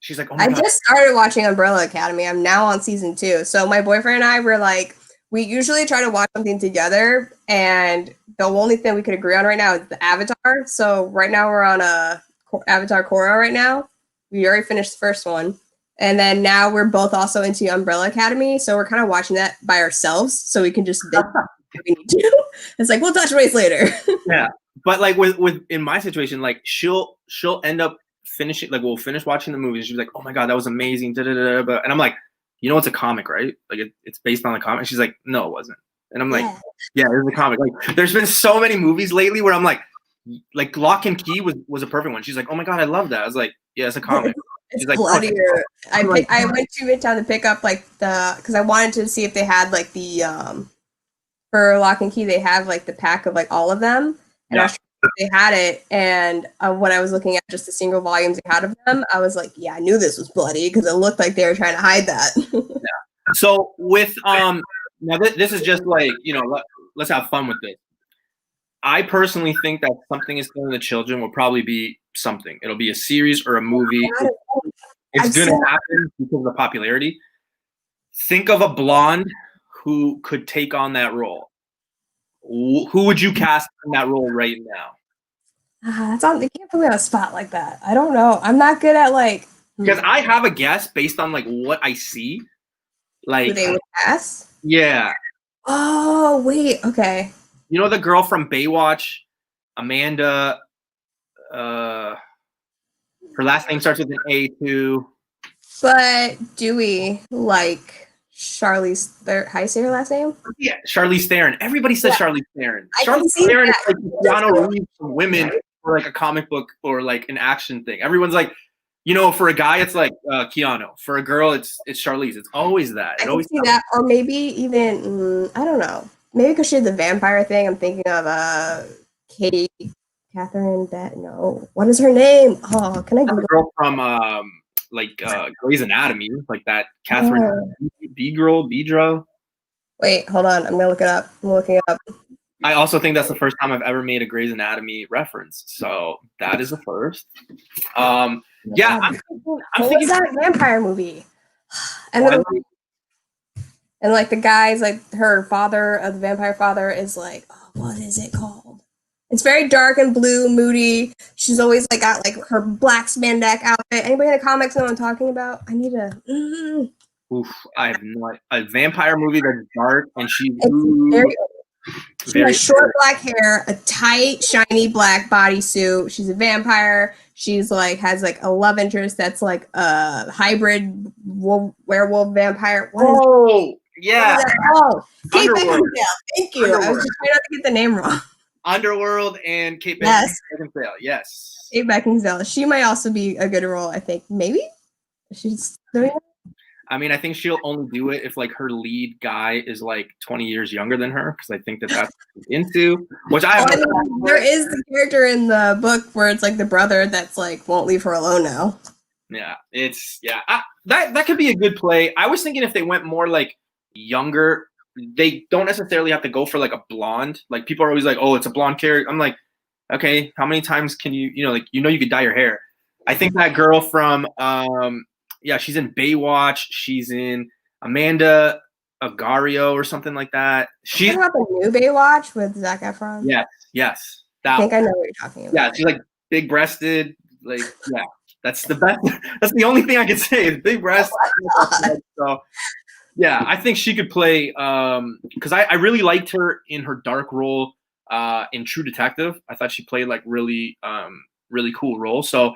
A: She's like, oh my
B: I
A: God.
B: just started watching Umbrella Academy. I'm now on season 2. So my boyfriend and I were like, we usually try to watch something together, and the only thing we could agree on right now is the Avatar. So right now we're on a Avatar Korra right now. We already finished the first one. And then now we're both also into Umbrella Academy. So we're kind of watching that by ourselves so we can just we need to. It's like, we'll touch base later.
A: Yeah. But like with in my situation, like she'll end up finishing, like we'll finish watching the movie and she's like, oh my God, that was amazing. And I'm like, it's a comic, right? Like it's based on the comic. She's like, no, it wasn't. And I'm like, yeah, it was a comic. Like there's been so many movies lately where I'm like Lock and Key was a perfect one. She's like, oh my God, I love that. I was like, yeah, it's a comic.
B: It's
A: She's like,
B: bloodier. I went to Midtown to pick up like because I wanted to see if they had like the for Lock and Key they have like the pack of like all of them, and I was trying to see if they had it. And when I was looking at just the single volumes they had of them, I was like, yeah, I knew this was bloody because it looked like they were trying to hide that.
A: Yeah. So with now this is just like let's have fun with this. I personally think that Something Is Killing the Children will probably be something. It'll be a series or a movie. It's going to happen because of the popularity. Think of a blonde who could take on that role. Who would you cast in that role right now?
B: They can't put me on a spot like that. I don't know. I'm not good at like.
A: Because I have a guess based on like what I see. Like
B: who they would cast?
A: Yeah.
B: Oh wait. Okay.
A: You know the girl from Baywatch, Amanda. Her last name starts with an A too.
B: But do we like Charlize Theron? How do you say her last name?
A: Yeah, Charlize Theron. Everybody says Charlize Theron.
B: Charlize
A: Theron is like Keanu Reeves for women for like a comic book or like an action thing. Everyone's like, for a guy it's like Keanu. For a girl it's Charlize. It's always that.
B: I can see that, or maybe even I don't know. Maybe because she had the vampire thing. I'm thinking of what is her name? Oh, can I Google?
A: The girl from Grey's Anatomy, like that Catherine Bedro.
B: Wait, hold on. I'm gonna look it up. I'm looking it up.
A: I also think that's the first time I've ever made a Grey's Anatomy reference, so that is the first. Yeah, I'm thinking
B: that vampire movie, and like the guys, like her father, the vampire father, is like, oh, what is it called? It's very dark and blue, moody. She's always like got like her black spandex outfit. Anybody in the comics know what I'm talking about? I need to.
A: Oof, I have not a vampire movie that's dark and she's
B: she has short black hair, a tight, shiny black bodysuit. She's a vampire. She's like has like a love interest that's like a hybrid werewolf vampire.
A: Yeah.
B: Kate Beckinsale. Thank you. I was just trying not to get the name wrong.
A: Underworld and Kate Beckinsale. Yes.
B: Kate Beckinsale. She might also be a good role, I think. Maybe? She's doing it?
A: I mean, I think she'll only do it if like her lead guy is like 20 years younger than her, because I think that's what she's into. Which I have.
B: There is the character in the book where it's like the brother that's like won't leave her alone now.
A: Yeah, that could be a good play. I was thinking if they went more like younger, they don't necessarily have to go for like a blonde. Like people are always like, oh, it's a blonde character. I'm like, okay, how many times can you could dye your hair. I think that girl from yeah, she's in Baywatch. She's in Amanda Agario or something like that.
B: Talking about the new Baywatch with Zac Efron.
A: Yes,
B: I think I know what you're talking about.
A: Yeah, she's like big breasted, like yeah. That's the best. That's the only thing I can say is big breasts. So yeah, I think she could play because I really liked her in her dark role in True Detective. I thought she played like really cool role. So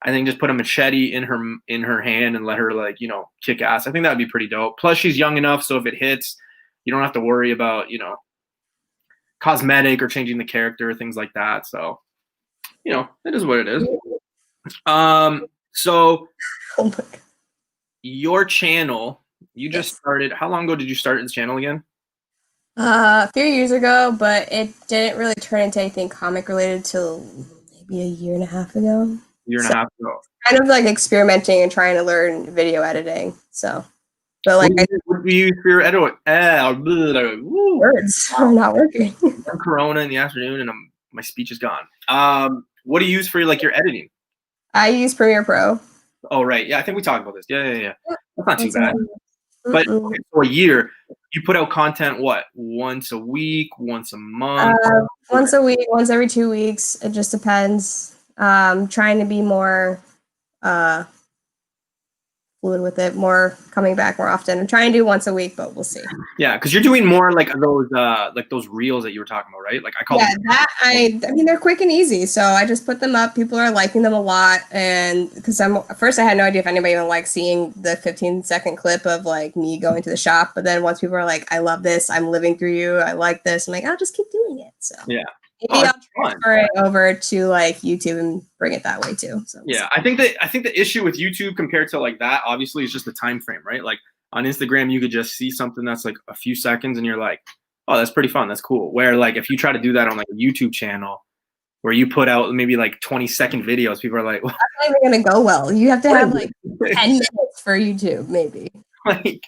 A: I think just put a machete in her hand and let her like, you know, kick ass. I think that'd be pretty dope. Plus she's young enough, so if it hits, you don't have to worry about, you know, cosmetic or changing the character, things like that. So, you know, it is what it is. So
B: Oh my God.
A: your channel, you just started. How long ago did you start this channel again?
B: A few years ago, but it didn't really turn into anything comic related till maybe a year and a half ago.
A: Year and a half ago.
B: Kind of like experimenting and trying to learn video editing. So, but like
A: what do you use for your edit?
B: words are not working.
A: I'm Corona in the afternoon, and my speech is gone. What do you use for like your editing?
B: I use Premiere Pro.
A: Oh right, yeah, I think we talked about this. Yeah. That's not too
B: That's
A: bad.
B: all.
A: But okay, for a year, you put out content what? Once a week, once a month?
B: Once a week, once every 2 weeks. It just depends. Trying to be more fluid with it, more coming back more often. I'm trying to do once a week, but we'll see.
A: Yeah, because you're doing more like those reels that you were talking about, right? Like I call them.
B: That I mean they're quick and easy, so I just put them up. People are liking them a lot, and because at first I had no idea if anybody even liked seeing the 15-second clip of like me going to the shop, but then once people are like, "I love this, I'm living through you, I like this," I'm like, "I'll just keep doing it." So
A: yeah.
B: maybe I'll transfer it over to like YouTube and bring it that way too. So
A: yeah, I think the issue with YouTube compared to like that obviously is just the time frame, right? Like on Instagram, you could just see something that's like a few seconds, and you're like, "Oh, that's pretty fun. That's cool." Where like if you try to do that on like a YouTube channel, where you put out maybe like 20-second videos, people are like,
B: "That's not even gonna go well." You have to have like 10 minutes for YouTube, maybe.
A: Like,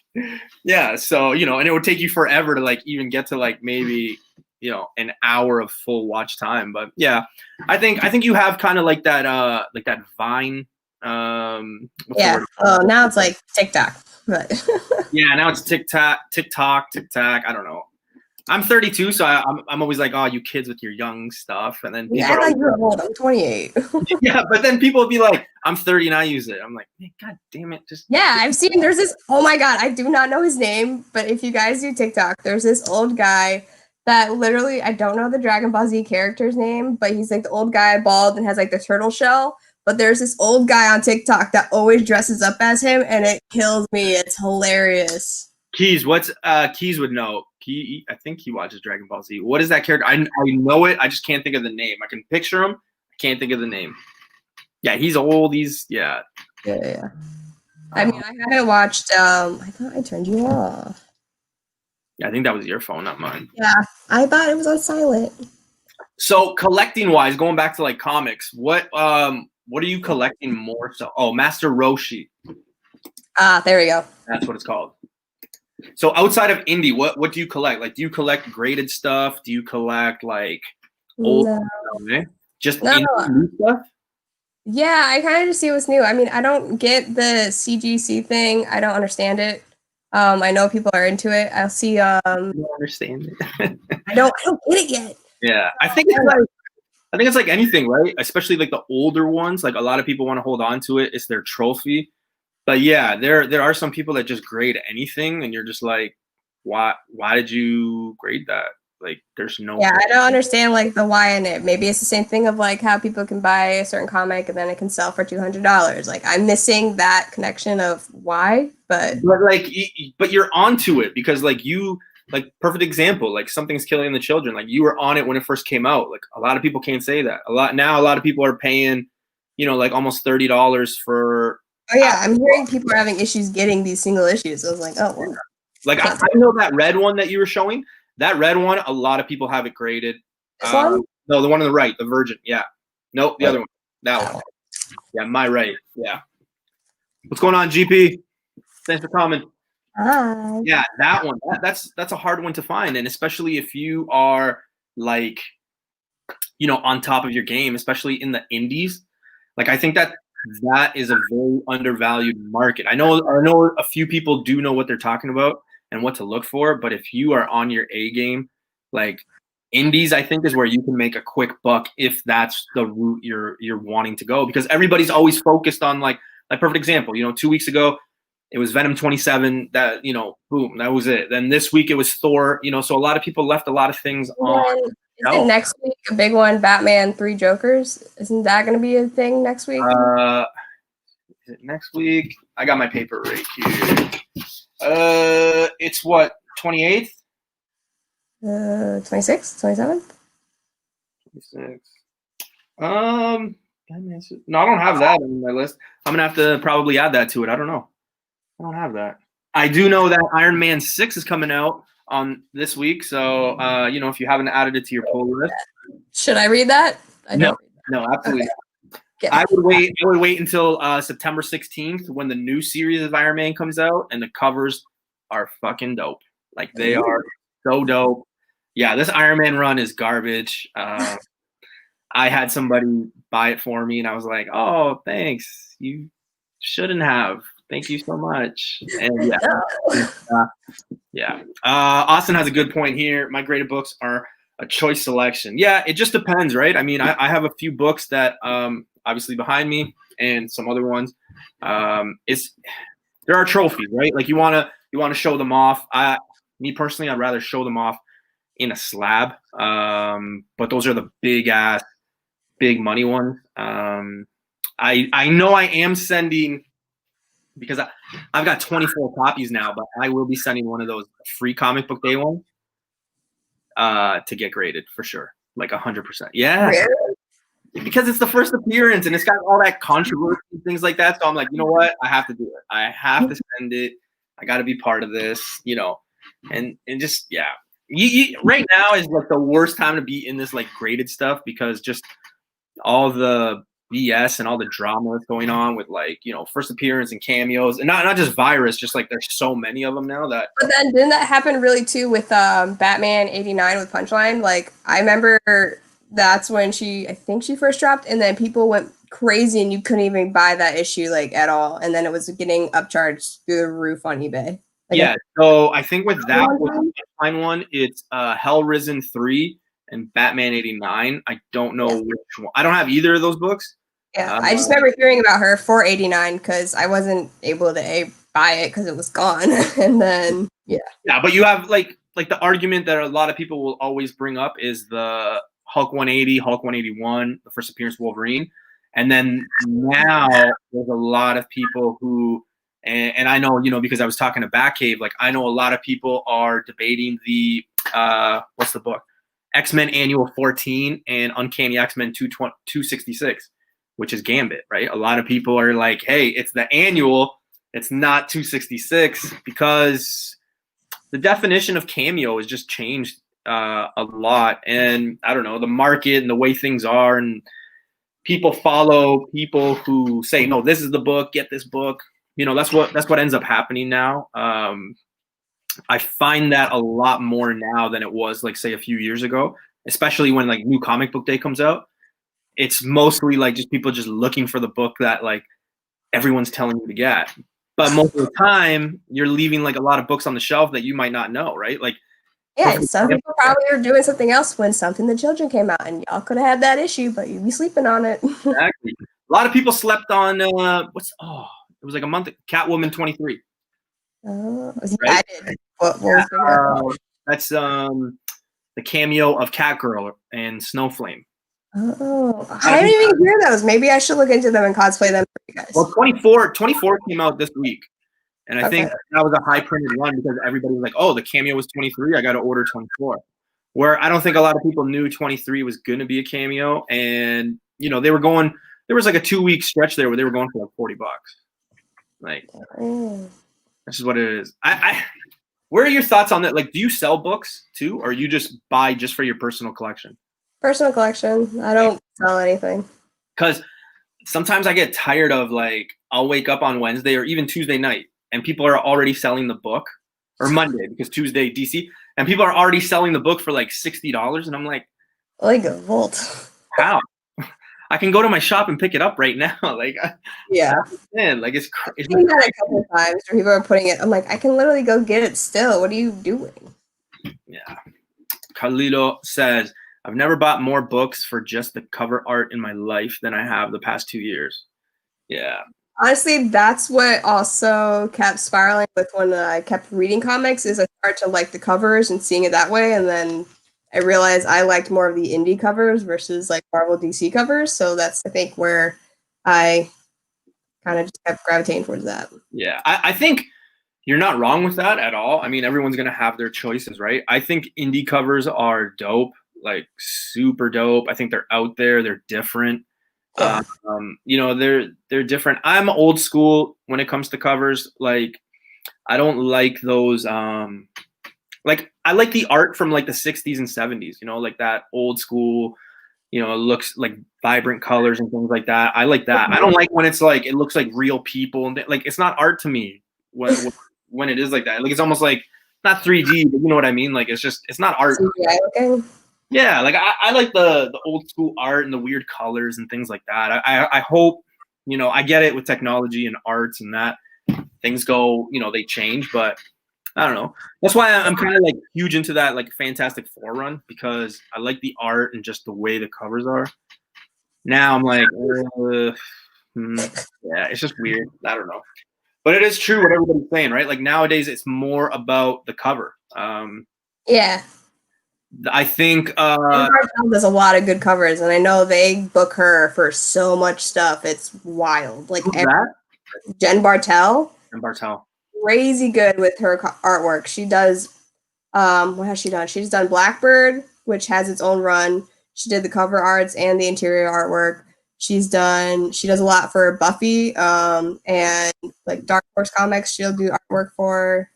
A: yeah. So you know, and it would take you forever to like even get to like maybe, you know, an hour of full watch time. But yeah, I think you have kind of like that Vine.
B: Yeah. Oh, now it's like TikTok. But
A: yeah, now it's TikTok. I don't know. I'm 32, so I'm always like, oh, you kids with your young stuff, and then people
B: I thought you were old. I'm 28.
A: yeah, but then people will be like, I'm 30 and I use it. I'm like, man, God damn it, just
B: yeah. I've seen there's this. Oh my God, I do not know his name, but if you guys do TikTok, there's this old guy that literally I don't know the Dragon Ball Z character's name, but he's like the old guy, bald, and has like the turtle shell. But there's this old guy on TikTok that always dresses up as him, and it kills me. It's hilarious.
A: Keys, what's Keys would know. I think he watches Dragon Ball Z. What is that character? I know it. I just can't think of the name. I can picture him. I can't think of the name. Yeah, he's old.
B: Yeah. I mean, I haven't watched. I thought I turned you off.
A: Yeah, I think that was your phone, not mine.
B: Yeah, I thought it was on silent.
A: So collecting wise, going back to like comics, what are you collecting more so? Oh, Master Roshi.
B: There we go.
A: That's what it's called. So outside of indie, what do you collect? Like, do you collect graded stuff? Do you collect like old stuff? Just new stuff?
B: Yeah, I kind of just see what's new. I mean, I don't get the CGC thing. I don't understand it. I know people are into it. I'll see.
A: I don't understand it.
B: I don't get it yet.
A: Yeah, I think it's like anything, right? Especially like the older ones. Like a lot of people want to hold on to it. It's their trophy. But yeah, there are some people that just grade anything, and you're just like, why did you grade that? Like, there's no.
B: Yeah, I don't understand like the why in it. Maybe it's the same thing of like how people can buy a certain comic and then it can sell for $200. Like, I'm missing that connection of why. But
A: but you're onto it because like perfect example, like Something's Killing the Children. Like you were on it when it first came out. Like a lot of people can't say that. A lot of people are paying, you know, like almost $30 for.
B: Oh yeah, I'm hearing people are having issues getting these single issues. I was like, oh, well.
A: Like I know that red one that you were showing. That red one, a lot of people have it graded.
B: This one?
A: No, the one on the right, the Virgin. Yeah. Nope, the other one. That one. Yeah, my right. Yeah. What's going on, GP? Thanks for coming.
B: Hi.
A: Yeah, that one. That's a hard one to find, and especially if you are like, you know, on top of your game, especially in the indies. Like I think that that is a very undervalued market. I know a few people do know what they're talking about and what to look for, but if you are on your A game, like indies, I think is where you can make a quick buck if that's the route you're wanting to go, because everybody's always focused on like perfect example, 2 weeks ago it was Venom 27, that boom, that was it. Then this week it was Thor, so a lot of people left a lot of things on.
B: Isn't next week a big one? Batman 3 Jokers. Isn't that going to be a thing next week?
A: Is it next week? I got my paper right here. It's what, 28th?
B: 26th, 27th?
A: 26. No, I don't have that on my list. I'm gonna have to probably add that to it. I don't know. I don't have that. I do know that Iron Man 6 is coming out on this week, so if you haven't added it to your pull list.
B: Should I read that?
A: No, absolutely not. Okay. I would wait until September 16th when the new series of Iron Man comes out, and the covers are fucking dope. Like, they are so dope. Yeah, this Iron Man run is garbage. I had somebody buy it for me, and I was like, "Oh, thanks. You shouldn't have. Thank you so much." And yeah, Austin has a good point here. My graded books are a choice selection. Yeah, it just depends, right? I mean, I have a few books that obviously behind me, and some other ones. There are trophies, right? Like, you want to show them off. Me personally, I'd rather show them off in a slab. But those are the big money ones. I know I am sending, because I've got 24 copies now, but I will be sending one of those free comic book day ones to get graded for sure, like 100%. Yeah, really? Because it's the first appearance and it's got all that controversy and things like that. So I'm like, you know what? I have to do it. I have to send it. I got to be part of this, and just, yeah. Right now is like the worst time to be in this like graded stuff, because just all the BS and all the drama that's going on with, like, first appearance and cameos, and not just Virus, just like there's so many of them now that.
B: But then didn't that happen really too with Batman 89 with Punchline? Like, I remember that's when I think she first dropped, and then people went crazy and you couldn't even buy that issue like at all, and then it was getting upcharged through the roof on eBay. Like,
A: yeah, so I think with that one, it's Hell Risen 3 and Batman 89. I don't know which one. I don't have either of those books.
B: Yeah, I just remember hearing about her for 89 because I wasn't able to buy it because it was gone. And then, yeah.
A: Yeah, but you have like the argument that a lot of people will always bring up is the Hulk 180, Hulk 181, the first appearance Wolverine. And then now there's a lot of people who, and I know, because I was talking to Batcave, like, I know a lot of people are debating the, what's the book? X-Men Annual 14 and Uncanny X-Men 266, which is Gambit, right? A lot of people are like, hey, it's the annual, it's not 266, because the definition of cameo has just changed a lot. And I don't know, the market and the way things are, and people follow people who say, no, this is the book, get this book. That's what ends up happening now. I find that a lot more now than it was, like, say, a few years ago, especially when, like, new comic book day comes out. It's mostly like just people just looking for the book that, like, everyone's telling you to get. But most of the time, you're leaving, like, a lot of books on the shelf that you might not know, right? Like,
B: yeah, some people probably are doing something else when Something the Children came out, and y'all could have had that issue, but you'd be sleeping on it.
A: Exactly. A lot of people slept on it was like a month. Catwoman 23.
B: Right?
A: I
B: did. What was
A: that's the cameo of Catgirl and Snowflame.
B: Oh, I didn't even hear those. Maybe I should look into them and cosplay them for you guys.
A: Well, 24 came out this week, and I think that was a high printed run because everybody was like, "Oh, the cameo was 23. I got to order 24." Where I don't think a lot of people knew 23 was going to be a cameo, and they were going. There was like a 2-week stretch there where they were going for like $40. Like, this is what it is. Where are your thoughts on that? Like, do you sell books too, or you just buy just for your personal collection?
B: Personal collection. I don't sell anything.
A: Because sometimes I get tired of, like, I'll wake up on Wednesday or even Tuesday night, and people are already selling the book, or Monday because Tuesday DC, and people are already selling the book for like $60, and I'm like,
B: like a volt.
A: How? I can go to my shop and pick it up right now. Like,
B: Yeah.
A: man, like it's
B: I've seen that a couple of times where people are putting it. I'm like, I can literally go get it still. What are you doing?
A: Yeah. Carlito says, I've never bought more books for just the cover art in my life than I have the past 2 years. Yeah.
B: Honestly, that's what also kept spiraling with when I kept reading comics is I started to like the covers and seeing it that way. And then I realized I liked more of the indie covers versus like Marvel DC covers. So that's, I think, where I kind of just kept gravitating towards that.
A: Yeah. I think you're not wrong with that at all. I mean, everyone's going to have their choices, right? I think indie covers are dope, like super dope. I think they're out there. They're different.
B: Yeah.
A: They're different. I'm old school when it comes to covers. Like, I don't like those. Like, I like the art from like the 60s and 70s. Like that old school. It looks like vibrant colors and things like that. I like that. I don't like when it's like it looks like real people and like it's not art to me when it is like that. Like it's almost like not 3D, but you know what I mean. Like it's not art.
B: CGI looking.
A: Yeah, like I like the old school art and the weird colors and things like that. I hope, I get it with technology and arts and that things go, they change, but I don't know. That's why I'm kind of like huge into that like Fantastic Four run because I like the art and just the way the covers are. Now I'm like, yeah, it's just weird. I don't know. But it is true what everybody's saying, right? Like nowadays it's more about the cover.
B: Yeah.
A: I think
B: there's a lot of good covers, and I know they book her for so much stuff. It's wild. Like Jen Bartel.
A: And Bartel.
B: Crazy good with her artwork. She does. What has she done? She's done Blackbird, which has its own run. She did the cover arts and the interior artwork. She does a lot for Buffy, and like Dark Horse Comics. She'll do artwork for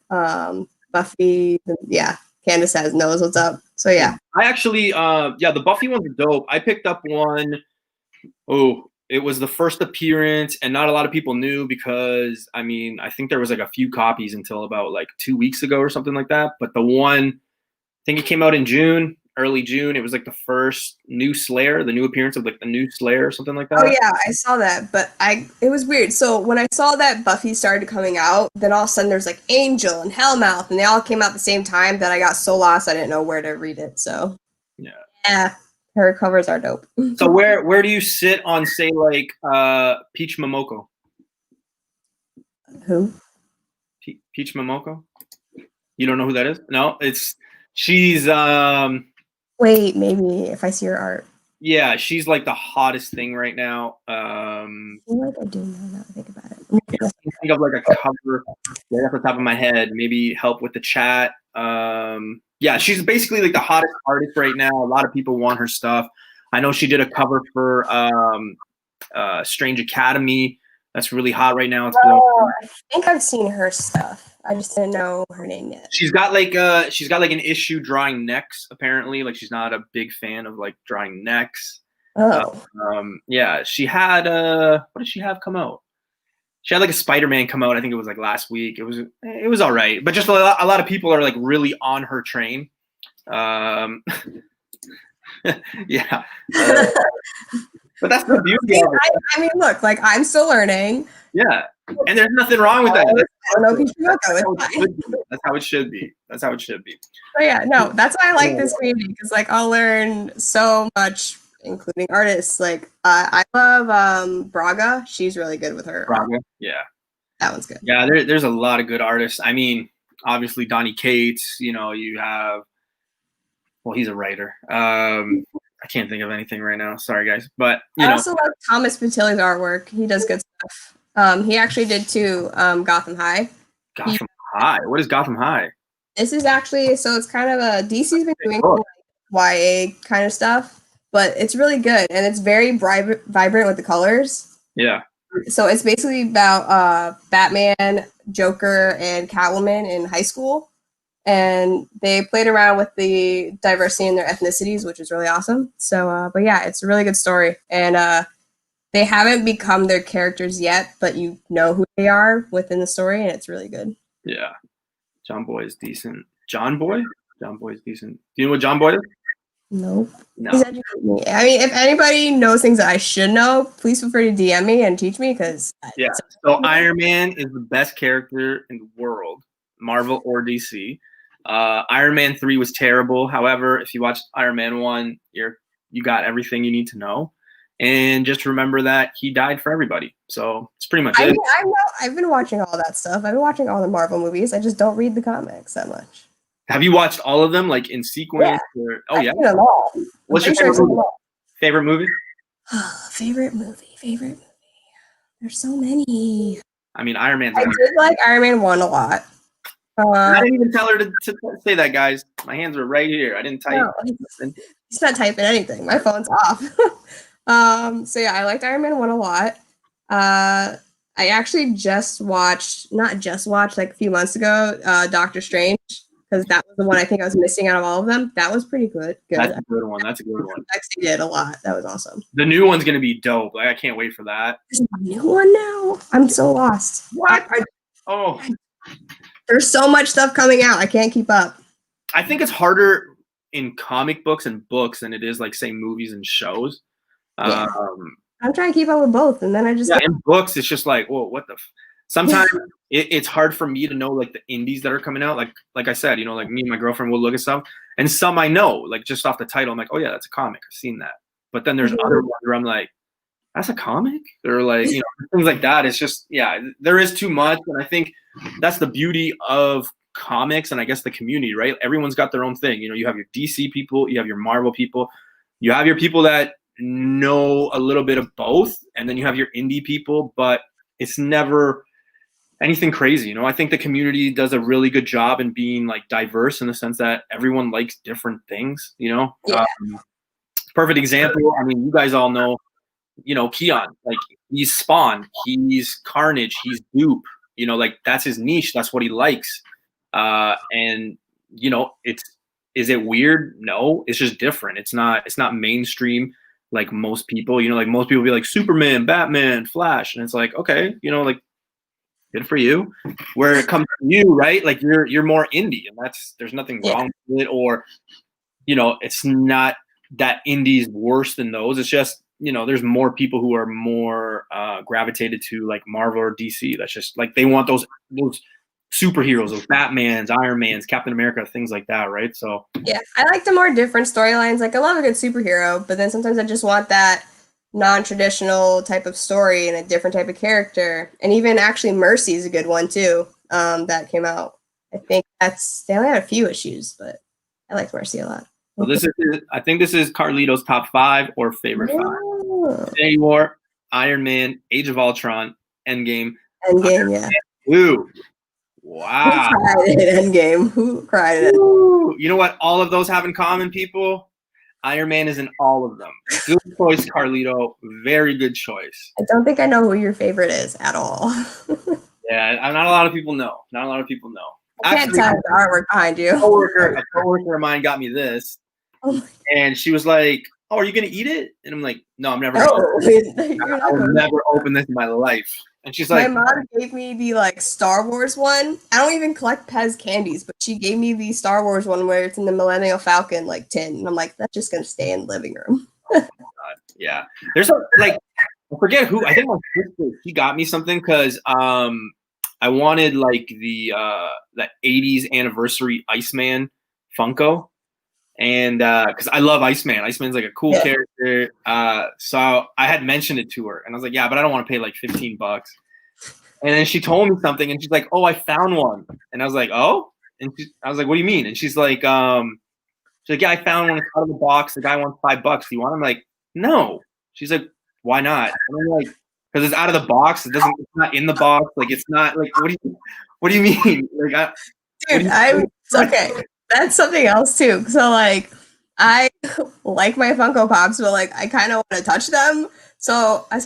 B: Buffy. Yeah, Candace knows what's up. So yeah.
A: I actually, the Buffy ones are dope. I picked up one. Oh, it was the first appearance, and not a lot of people knew because I think there was like a few copies until about like 2 weeks ago or something like that. But the one, I think it came out in June, early June. It was like the first new Slayer, the new appearance of like the new Slayer or something like that.
B: Oh yeah, I saw that, but it was weird. So when I saw that Buffy started coming out, then all of a sudden there's like Angel and Hellmouth, and they all came out at the same time that I got so lost I didn't know where to read it. So yeah, her covers are dope.
A: So where do you sit on say like Peach Momoko?
B: Who?
A: Peach Momoko? You don't know who that is? No, she's
B: Wait, maybe if I see her art.
A: Yeah, she's like the hottest thing right now.
B: I feel like I do know now that I think about it.
A: Think of like a cover right off the top of my head. Maybe help with the chat. Yeah, she's basically like the hottest artist right now. A lot of people want her stuff. I know she did a cover for Strange Academy. That's really hot right now.
B: I think I've seen her stuff. I just didn't know her name yet.
A: She's got like an issue drawing necks. Apparently, like she's not a big fan of like drawing necks.
B: Oh.
A: Yeah, she had what did she have come out? She had like a Spider-Man come out. I think it was like last week. It was all right, but just a lot of people are like really on her train. Yeah. But that's the beauty of it.
B: I mean, look, like I'm still learning.
A: Yeah, and there's nothing wrong with that.
B: That's
A: how it should be. That's how it should be.
B: So yeah, no, that's why I like this community because like I'll learn so much, including artists. Like I love Braga. She's really good with her.
A: Braga, yeah,
B: that one's good.
A: Yeah, there's a lot of good artists. I mean, obviously Donnie Cates. You have. Well, he's a writer. I can't think of anything right now. Sorry, guys. But
B: I also like Thomas Patilli's artwork. He does good stuff. He actually did too. Gotham High.
A: Gotham High. What is Gotham High?
B: This is actually so it's kind of a DC's been doing YA kind of stuff, but it's really good and it's very vibrant with the colors.
A: Yeah.
B: So it's basically about Batman, Joker, and Catwoman in high school. And they played around with the diversity in their ethnicities, which is really awesome. So, but yeah, it's a really good story. And they haven't become their characters yet, but you know who they are within the story, and it's really good.
A: Yeah. John Boy is decent. John Boy is decent. Do you know what John Boy is?
B: Nope.
A: No.
B: Please educate me. I mean, if anybody knows things that I should know, please feel free to DM me and teach me because
A: Yeah. So Iron Man is the best character in the world, Marvel or DC. Iron Man 3 was terrible. However, if you watch Iron Man 1, you got everything you need to know. And just remember that he died for everybody. So it's pretty much it.
B: I've been watching all that stuff. I've been watching all the Marvel movies. I just don't read the comics that much.
A: Have you watched all of them, like in sequence?
B: Yeah.
A: Oh, yeah.
B: I've seen them all.
A: What's your favorite movie? Favorite movie?
B: Favorite movie. There's so many.
A: I mean, Iron Man's.
B: I did like Iron Man 1 a lot.
A: I didn't even tell her to say that, guys. My hands are right here. I didn't type.
B: No, he's not typing anything. My phone's off. So yeah, I liked Iron Man 1 a lot. I actually not just watched like a few months ago, Doctor Strange, because that was the one I think I was missing out of all of them. That was pretty good.
A: That's a good one. That's a good one.
B: Actually did a lot. That was awesome.
A: The new one's gonna be dope. Like I can't wait for that.
B: There's a new one now. I'm so lost.
A: What? Oh.
B: There's so much stuff coming out. I can't keep up.
A: I think it's harder in comic books and books than it is like say movies and shows.
B: Yeah. I'm trying to keep up with both, and then I just
A: in books it's just like, whoa, what the? Sometimes it's hard for me to know like the indies that are coming out. Like I said, like me and my girlfriend will look at stuff, and some I know like just off the title. I'm like, oh yeah, that's a comic. I've seen that. But then there's other ones where I'm like, that's a comic, or like things like that. It's just there is too much, and I think that's the beauty of comics and I guess the community, right? Everyone's got their own thing. You have your DC people, you have your Marvel people, you have your people that know a little bit of both, and then you have your indie people, but it's never anything crazy. I think the community does a really good job in being like diverse in the sense that everyone likes different things. Perfect example. I mean, you guys all know, Keon, like he's Spawn, he's Carnage, he's Dupe. Like that's his niche. That's what he likes. And is it weird? No, it's just different. It's not mainstream. Like most people, like most people be like Superman, Batman, Flash. And it's like, okay, like good for you. Where it comes to you, right? Like you're more indie, and there's nothing wrong with it, or, it's not that indie's worse than those. It's just, there's more people who are more gravitated to like Marvel or DC. That's just like, they want those superheroes, those Batmans, Iron Mans, Captain America, things like that, right? So
B: yeah, I like the more different storylines. Like I love a good superhero, but then sometimes I just want that non-traditional type of story and a different type of character. And even actually Mercy is a good one too. That came out. I think they only had a few issues, but I liked Mercy a lot.
A: So I think this is Carlito's top 5 or favorite 5. Infinity War, Iron Man, Age of Ultron, Endgame.
B: Yeah.
A: Woo. Wow.
B: Who cried at Endgame? Who cried at
A: Endgame? You know what all of those have in common, people? Iron Man is in all of them. Good choice, Carlito. Very good choice.
B: I don't think I know who your favorite is at all.
A: Yeah, not a lot of people know.
B: I can't tell the artwork behind you.
A: A coworker of mine got me this. And she was like, oh, are you going to eat it? And I'm like, no, I'm never going to. I will never open this in my life. And she's like,
B: my mom gave me the like Star Wars one. I don't even collect Pez candies, but she gave me the Star Wars one where it's in the Millennium Falcon like tin. And I'm like, that's just going to stay in the living room.
A: Oh my God. Yeah. There's I forget who, I think my sister, she got me something because I wanted like the 80s anniversary Iceman Funko. And because I love Iceman. Iceman's like a cool character. So I had mentioned it to her, and I was like, yeah, but I don't want to pay like $15. And then she told me something, and she's like, oh, I found one. And I was like, oh? And I was like, what do you mean? And she's like, yeah, I found one. It's out of the box. The guy wants $5. Do you want? I'm like, no. She's like, why not? And I'm like, because it's out of the box. It's not in the box. Like, it's not like, what do you mean? Like,
B: okay. That's something else too. So like, I like my Funko Pops, but like, I kind of want to touch them. So I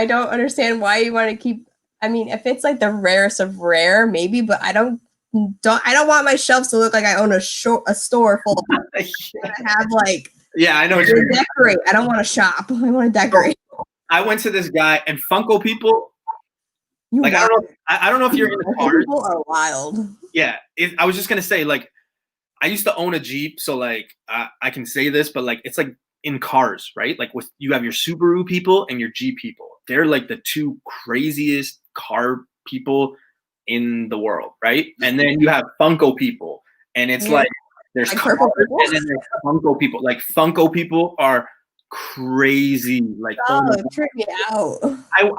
B: don't understand why you want to keep. I mean, if it's like the rarest of rare, maybe, but I don't want my shelves to look like I own a store full. I have like.
A: Yeah, I know.
B: Decorate. I don't want to shop. I want to decorate.
A: I went to this guy and Funko people. I don't know if you're in the cars.
B: People are wild.
A: Yeah, I was just gonna say, like, I used to own a Jeep, so like I can say this, but like it's like in cars, right? Like with you have your Subaru people and your Jeep people. They're like the two craziest car people in the world, right? And then you have Funko people, and it's like there's
B: Like
A: cars
B: purple people?
A: and then there's Funko people. Like Funko people are crazy. Like oh my
B: Oh,
A: God.
B: trip me out.
A: I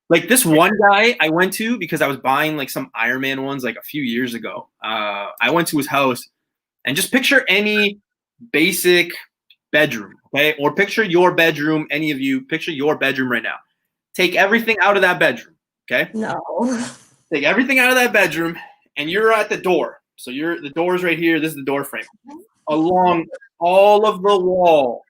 A: like this one guy I went to because I was buying like some Iron Man ones like a few years ago. I went to his house and just picture any basic bedroom, okay? Or picture your bedroom, any of you, picture your bedroom right now. Take everything out of that bedroom, okay?
B: No.
A: Take everything out of that bedroom and you're at the door. So the door's right here. This is the door frame. Along all of the wall,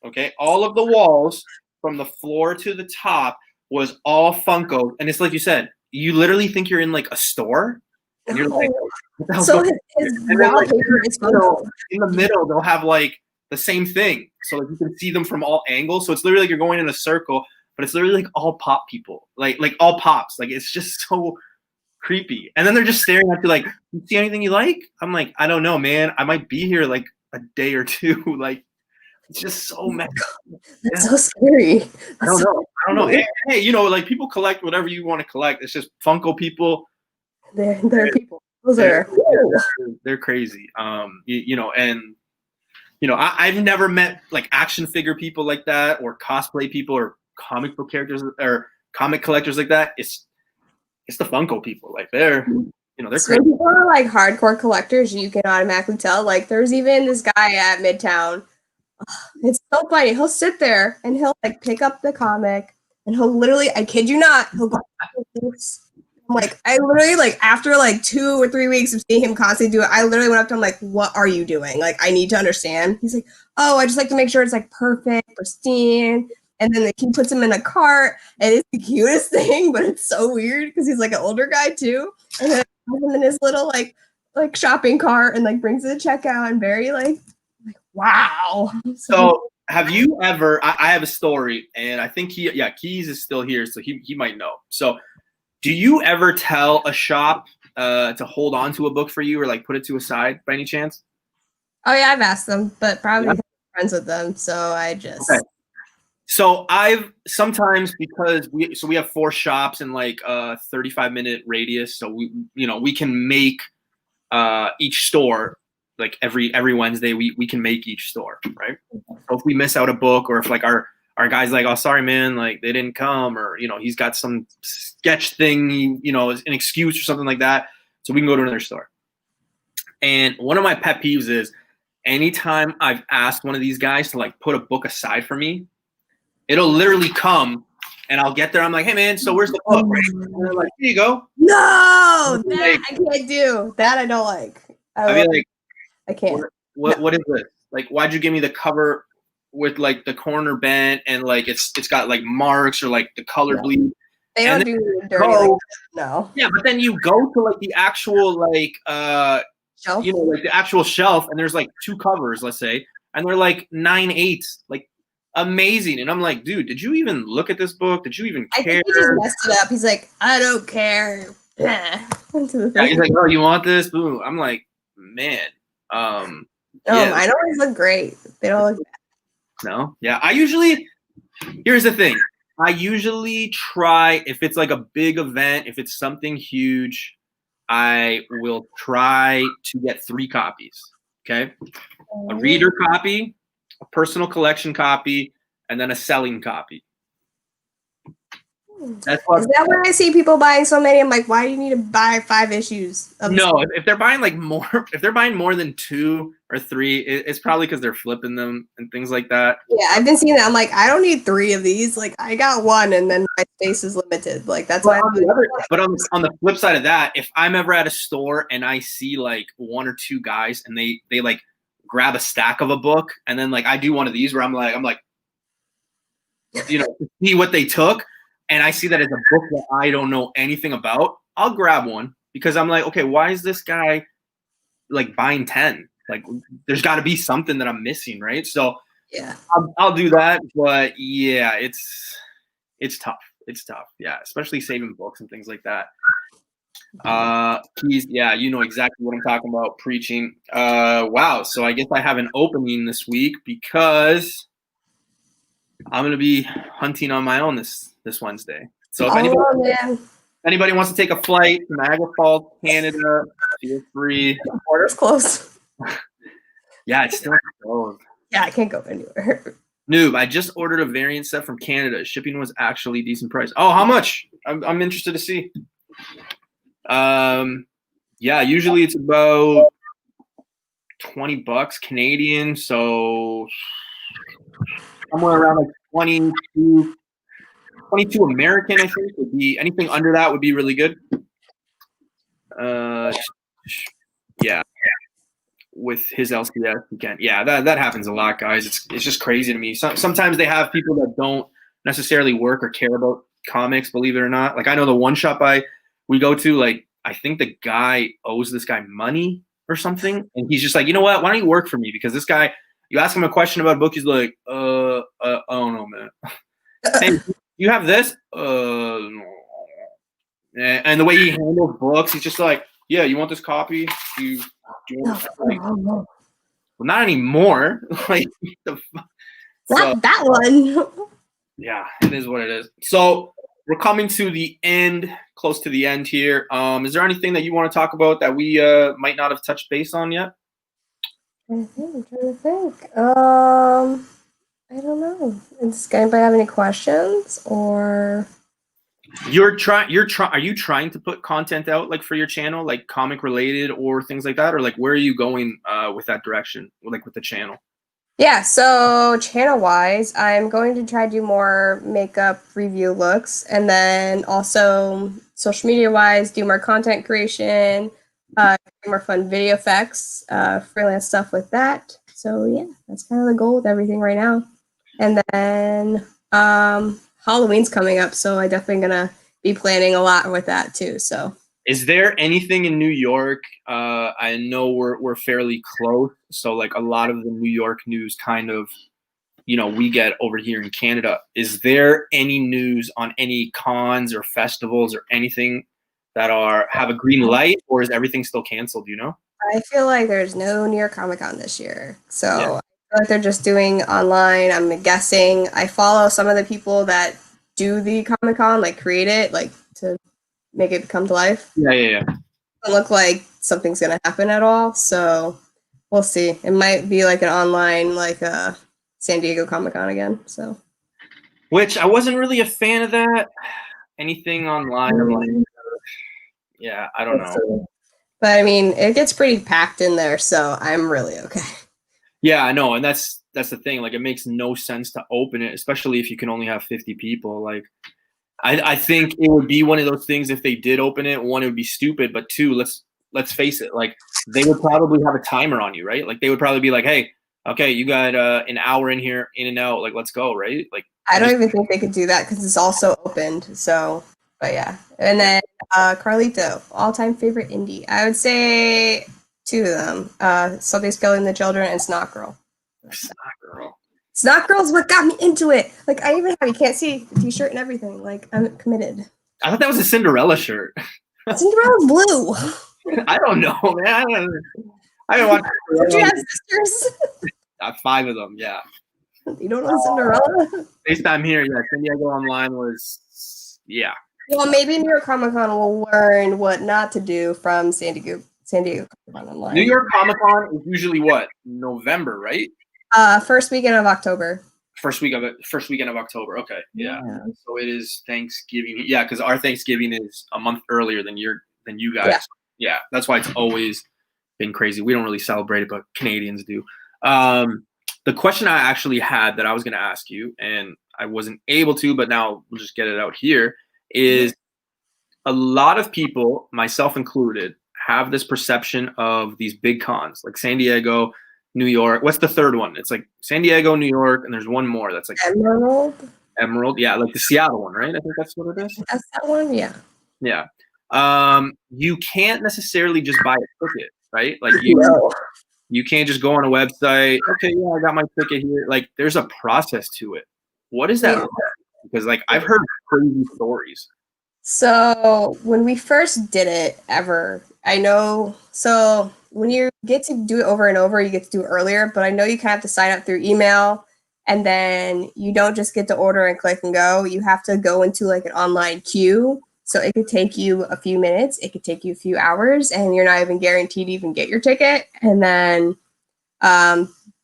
A: okay? All of the walls from the floor to the top was all Funko. And it's like you said, you literally think you're in like a store. And you're like, what the hell's
B: So
A: going
B: his
A: on? And then like,
B: wallpaper is Funko.
A: in the middle, they'll have like the same thing. So like you can see them from all angles. So it's literally like you're going in a circle, but it's literally like all pop people. Like all pops. Like it's just so creepy. And then they're just staring at you like, you see anything you like? I'm like, I don't know, man. I might be here like a day or two. Like it's just so messy.
B: That's so scary.
A: I don't know. I don't know. Hey, you know, like people collect whatever you want to collect. It's just Funko people.
B: They're people. Those are
A: they're crazy. You know, and you know, I've never met like action figure people like that, or cosplay people, or comic book characters, or comic collectors like that. It's the Funko people. Like they're, you know, they're crazy.
B: when people are like hardcore collectors, you can automatically tell. Like there's even this guy at Midtown. It's so funny. He'll sit there and he'll like pick up the comic and he'll literally, I kid you not, he'll go, I'm like, I literally like after like 2 or 3 weeks of seeing him constantly do it, I literally went up to him like, what are you doing? Like, I need to understand. He's like, oh, I just like to make sure it's like perfect, pristine. And then he puts him in a cart, and it's the cutest thing, but it's so weird because he's like an older guy too. And then puts him in his little like shopping cart and like brings it to checkout and very like wow.
A: So have you ever? I have a story, and I think Keys is still here, so he might know. So, do you ever tell a shop to hold on to a book for you, or like put it to a side by any chance?
B: Oh yeah, I've asked them, but probably because I'm friends with them, so I just.
A: Okay. So I've sometimes because we have 4 shops in like a 35-minute radius, so we can make each store like every Wednesday we can make each store, right? So if we miss out a book, or if like our guy's like, oh sorry man, like they didn't come, or you know he's got some sketch thing, you know, an excuse or something like that, so we can go to another store. And one of my pet peeves is anytime I've asked one of these guys to like put a book aside for me, it'll literally come and I'll get there. I'm like, hey man, so where's the book? Right? And they're like, here you go.
B: No, that I can't do. That I don't like.
A: I mean, like,
B: I can't.
A: What is this? Like, why'd you give me the cover with like the corner bent and like it's got like marks or like the color bleed?
B: They don't do dirty like that. No.
A: Yeah, but then you go to like the actual like
B: shelf?
A: You know, like the actual shelf, and there's like 2 covers, let's say, and they're like 9/8, like amazing. And I'm like, dude, did you even look at this book? Did you even care?
B: I think he just messed it up. He's like, I don't care.
A: Yeah, he's like, oh, you want this? Boom. I'm like, man.
B: No,
A: yeah.
B: mine always look great. They don't look bad.
A: No? Yeah. Here's the thing. I usually try, if it's like a big event, if it's something huge, I will try to get 3 copies. Okay. A reader copy, a personal collection copy, and then a selling copy. That's what.
B: Is that when I see people buying so many? I'm like, why do you need to buy 5 issues?
A: No, if they're buying like more, if they're buying more than 2 or 3, it's probably because they're flipping them and things like that.
B: Yeah, I've been seeing that. I'm like, I don't need 3 of these. Like, I got 1, and then my space is limited. Like, that's why.
A: But on the flip side of that, if I'm ever at a store and I see like 1 or 2 guys and they like grab a stack of a book, and then like I do one of these where I'm like, you know, to see what they took. And I see that it's a book that I don't know anything about, I'll grab one because I'm like, okay, why is this guy like buying 10? Like, there's got to be something that I'm missing, right? So
B: yeah,
A: I'll do that. But yeah, it's tough. It's tough. Yeah, especially saving books and things like that. Keys, yeah, you know exactly what I'm talking about, preaching. Wow, so I guess I have an opening this week because I'm gonna be hunting on my own this Wednesday. So if anybody wants to take a flight to Niagara Falls, Canada, feel free.
B: The border's closed.
A: Yeah, it's still closed.
B: Yeah, I can't go anywhere.
A: Noob, I just ordered a variant set from Canada. Shipping was actually decent price. Oh, how much? I'm interested to see. Yeah, usually it's about $20 Canadian, so somewhere around like 22 American, I think, would be anything under that would be really good. Yeah. With his LCS, you can't. Yeah, that happens a lot, guys. It's just crazy to me. Sometimes they have people that don't necessarily work or care about comics, believe it or not. Like I know the one shop we go to, like I think the guy owes this guy money or something, and he's just like, you know what? Why don't you work for me? Because this guy, you ask him a question about a book, he's like, I don't know, man. Hey, you have this? No. And the way he handles books, he's just like, yeah, you want this copy? Do you want well, not anymore. Like
B: not that one.
A: Yeah, it is what it is. So we're coming to the end, close to the end here. Is there anything that you want to talk about that we might not have touched base on yet?
B: I'm trying to think. I don't know. Does anybody have any questions or?
A: Are you trying to put content out like for your channel, like comic related or things like that, or like where are you going with that direction, like with the channel?
B: Yeah, so channel wise, I'm going to try to do more makeup review looks, and then also social media wise, do more content creation, more fun video effects, freelance stuff with that. So yeah, that's kind of the goal with everything right now. And then Halloween's coming up, so I definitely gonna be planning a lot with that too. So
A: is there anything in New York? I know we're fairly close, so like a lot of the New York news kind of, we get over here in Canada. Is there any news on any cons or festivals or anything that have a green light, or is everything still canceled?
B: I feel like there's no New York Comic Con this year, so yeah. I feel like they're just doing online. I'm guessing. I follow some of the people that do the Comic Con, like create it, like to make it come to life.
A: Yeah.
B: Doesn't look like something's gonna happen at all, so we'll see. It might be like an online, like San Diego Comic Con again. So,
A: which I wasn't really a fan of that. Anything online, I'm like, yeah, I don't know.
B: But I mean, it gets pretty packed in there, so I'm really okay.
A: Yeah, I know, and that's the thing. Like, it makes no sense to open it, especially if you can only have 50 people. Like, I think it would be one of those things if they did open it. One, it would be stupid, but two, let's face it. Like, they would probably have a timer on you, right? Like, they would probably be like, "Hey, okay, you got an hour in here, in and out. Like, let's go," right? Like,
B: I don't even think they could do that because it's also opened. So, but yeah, and then Carlito, all-time favorite indie. I would say two of them: Something's Killing the Children and Snot Girl. Snot Girl's what got me into it. Like, I even have, you can't see the t-shirt and everything. Like, I'm committed.
A: I thought that was a Cinderella shirt.
B: Cinderella's blue.
A: I don't know, man. I don't watch.
B: Don't you have sisters?
A: I have 5 of them. Yeah.
B: You don't know Cinderella?
A: FaceTime here. Yeah, San Diego Online was. Yeah.
B: Well, maybe New York Comic Con will learn what not to do from San Diego Comic Con Online.
A: New York Comic Con is usually what? November, right?
B: First weekend of October.
A: First weekend of October. Okay, yeah. So it is Thanksgiving. Yeah, because our Thanksgiving is a month earlier than you guys. Yeah, that's why it's always been crazy. We don't really celebrate it, but Canadians do. The question I actually had that I was going to ask you, and I wasn't able to, but now we'll just get it out here, is a lot of people, myself included, have this perception of these big cons, like San Diego, New York. What's the third one? It's like San Diego, New York, and there's one more that's like Emerald. Yeah, like the Seattle one, right? I think that's what it is.
B: That's that one, yeah.
A: Yeah. You can't necessarily just buy a ticket, right? Like you can't just go on a website. Okay, yeah, I got my ticket here. Like, there's a process to it. What is that like? Because like I've heard crazy stories.
B: So when we first did it ever, I know, so when you get to do it over and over, you get to do it earlier, but I know you kind of have to sign up through email, and then you don't just get to order and click and go. You have to go into like an online queue. So it could take you a few minutes, it could take you a few hours, and you're not even guaranteed to even get your ticket. And then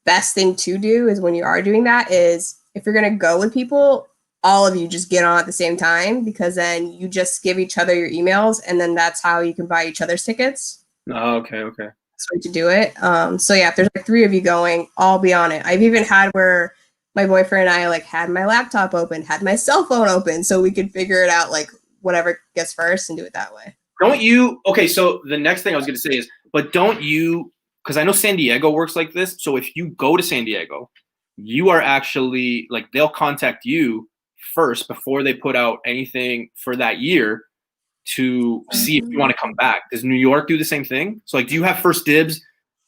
B: best thing to do is when you are doing that is if you're going to go with people, all of you just get on at the same time, because then you just give each other your emails, and then that's how you can buy each other's tickets.
A: Oh, okay.
B: That's the way to do it. So yeah, if there's like three of you going, I'll be on it. I've even had where my boyfriend and I like had my laptop open, had my cell phone open, so we could figure it out, like whatever gets first, and do it that way.
A: Don't you? Okay, so the next thing I was going to say is, but don't you? Because I know San Diego works like this. So if you go to San Diego, you are actually like they'll contact you first before they put out anything for that year to see if you want to come back. Does New York do the same thing? So like, do you have first dibs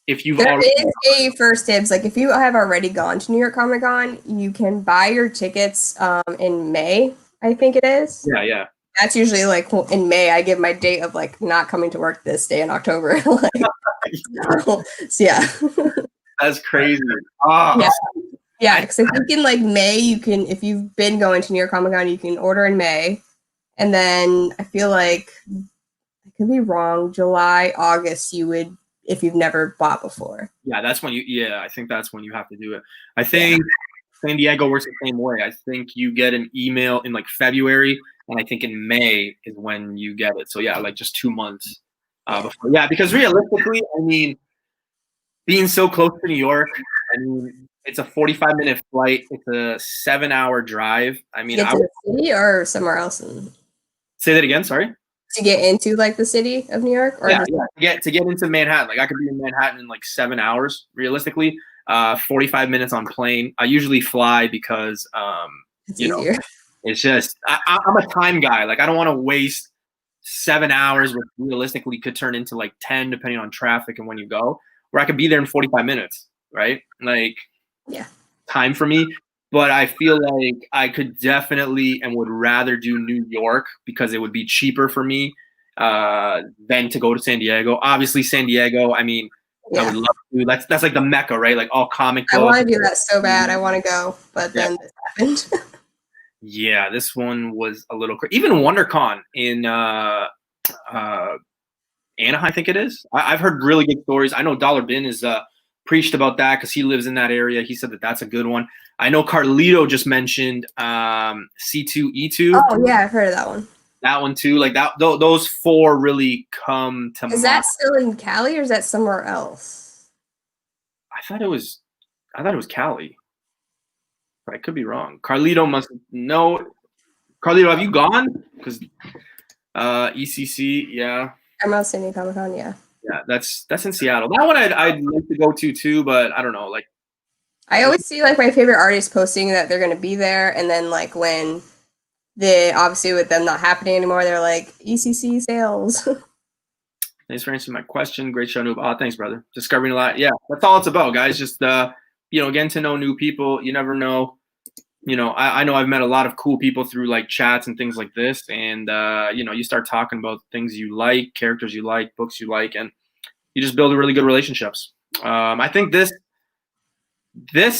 A: if you've
B: There
A: already?
B: is a first dibs. Like if you have already gone to New York Comic Con, you can buy your tickets in May, I think it is.
A: Yeah.
B: That's usually like in May. I give my date of like not coming to work this day in October. Like, so yeah.
A: That's crazy. Ah.
B: Yeah. Yeah, because I think in like May you can, if you've been going to New York Comic Con, you can order in May, and then I feel like I could be wrong. July, August, you would if you've never bought before.
A: Yeah, that's when you. Yeah, I think that's when you have to do it. I think San Diego works the same way. I think you get an email in like February, and I think in May is when you get it. So yeah, like just 2 months before. Yeah, because realistically, I mean, being so close to New York, I mean, it's a 45-minute flight. It's a 7-hour drive. I mean,
B: Get to the city or somewhere else,
A: say that again. Sorry.
B: to get into like the city of New York, or
A: yeah. To get into Manhattan, like I could be in Manhattan in like 7 hours, realistically. 45 minutes on plane. I usually fly because
B: it's
A: you
B: easier.
A: know, it's just I'm a time guy. Like I don't want to waste 7 hours, which realistically could turn into like 10, depending on traffic and when you go. Where I could be there in 45 minutes, right? Like,
B: Yeah.
A: time for me. But I feel like I could definitely and would rather do New York because it would be cheaper for me than to go to San Diego. Obviously, San Diego. I mean, I would love to. That's like the mecca, right? Like all comic books.
B: I want to do that so bad. I want to go, but then this happened.
A: Yeah, this one was a little crazy. Even WonderCon in Anaheim, I think it is. I've heard really good stories. I know Dollar Bin is preached about that because he lives in that area. He said that that's a good one. I know Carlito just mentioned C2E2.
B: Oh yeah, I've heard of that one.
A: That one too. Like that, those four really come to mind.
B: Is that still in Cali or is that somewhere else?
A: I thought it was Cali, but I could be wrong. Carlito must know. Carlito, have you gone? Because ECC, yeah.
B: I'm out San Diego Comic Con, yeah.
A: Yeah, that's in Seattle. That one I'd like to go to too, but I don't know. Like,
B: I always see like my favorite artists posting that they're going to be there, and then like when obviously with them not happening anymore, they're like ECC sales.
A: Thanks for answering my question. Great show, Noob. Oh, thanks, brother. Discovering a lot. Yeah, that's all it's about, guys. Just getting to know new people. You never know. I know I've met a lot of cool people through like chats and things like this, and you start talking about things you like, characters you like, books you like, and you just build really good relationships. I think this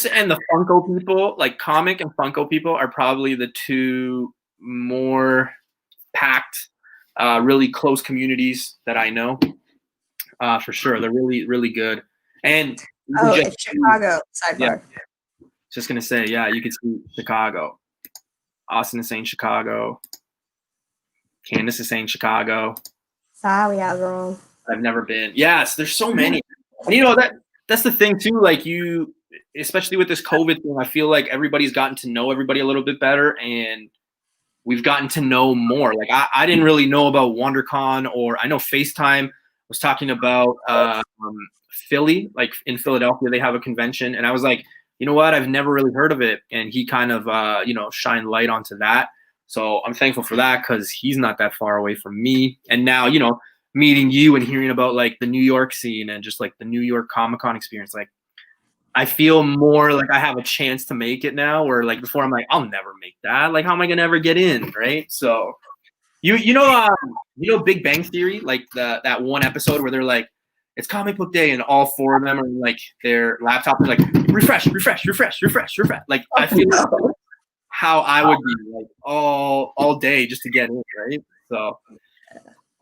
A: and the Funko people, like comic and Funko people, are probably the two more packed, really close communities that I know. For sure, they're really, really good. And
B: it's Chicago. Sidebar.
A: Yeah, just gonna say, yeah, you could see Chicago. Austin is saying Chicago. Candace is saying Chicago.
B: Sorry, I was wrong.
A: I've never been. Yes, there's so many. And that's the thing too. Like especially with this COVID thing, I feel like everybody's gotten to know everybody a little bit better, and we've gotten to know more. Like I didn't really know about WonderCon, or I know FaceTime was talking about Philly, like in Philadelphia, they have a convention, and I was like, you know what, I've never really heard of it, and he kind of shined light onto that. So I'm thankful for that because he's not that far away from me. And now, meeting you and hearing about like the New York scene and just like the New York Comic-Con experience, like I feel more like I have a chance to make it now, where like before I'm like, I'll never make that. Like, how am I gonna ever get in? Right. So You know Big Bang Theory, like that one episode where they're like, it's comic book day, and all four of them are like their laptop is like refresh. Like I feel like how I would be like all day just to get in, right? So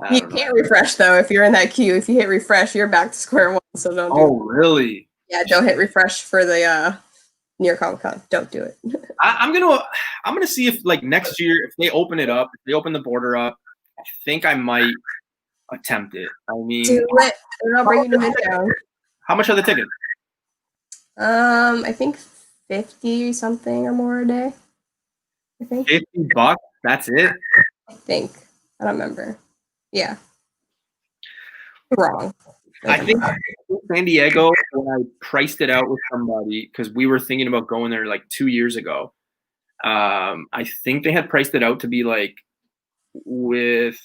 B: You can't refresh though if you're in that queue. If you hit refresh, you're back to square one. So don't do it.
A: Really?
B: Yeah, don't hit refresh for the New York Comic Con. Don't do it.
A: I'm gonna see if like next year if they open it up, if they open the border up, I think I might attempt it. I mean,
B: Do it, and I'll bring you to Midtown.
A: how much are the tickets?
B: I think 50 something or more a day. I think.
A: $50. That's it.
B: I think. I don't remember. Yeah. Wrong.
A: I think San Diego, when I priced it out with somebody, because we were thinking about going there like 2 years ago. I think they had priced it out to be like with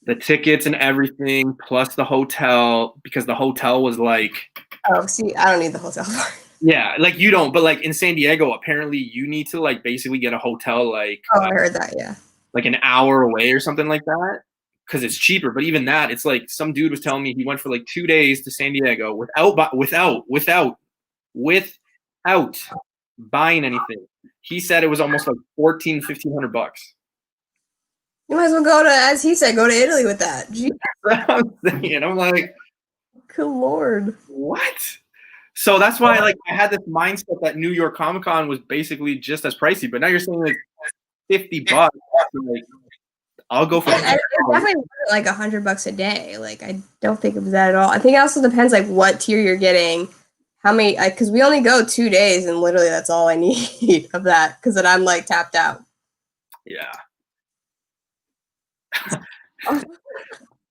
A: the tickets and everything, plus the hotel, because the hotel was like.
B: Oh, see, I don't need the hotel.
A: Yeah, like you don't, but like in San Diego, apparently you need to like basically get a hotel like.
B: Oh, I heard that. Yeah. Like
A: an hour away or something like that, because it's cheaper. But even that, it's like some dude was telling me he went for like 2 days to San Diego without buying anything. He said it was almost like $1,500.
B: You might as well go to, as he said, go to Italy with that. Jeez.
A: I'm saying, I'm like,
B: good Lord,
A: what? So that's why, like, I had this mindset that New York Comic Con was basically just as pricey. But now you're saying like $50. Like, I'll go for it.
B: It definitely like $100 a day. Like, I don't think it was that at all. I think it also depends like what tier you're getting. How many? Because we only go 2 days, and literally that's all I need of that. Because then I'm like tapped out.
A: Yeah.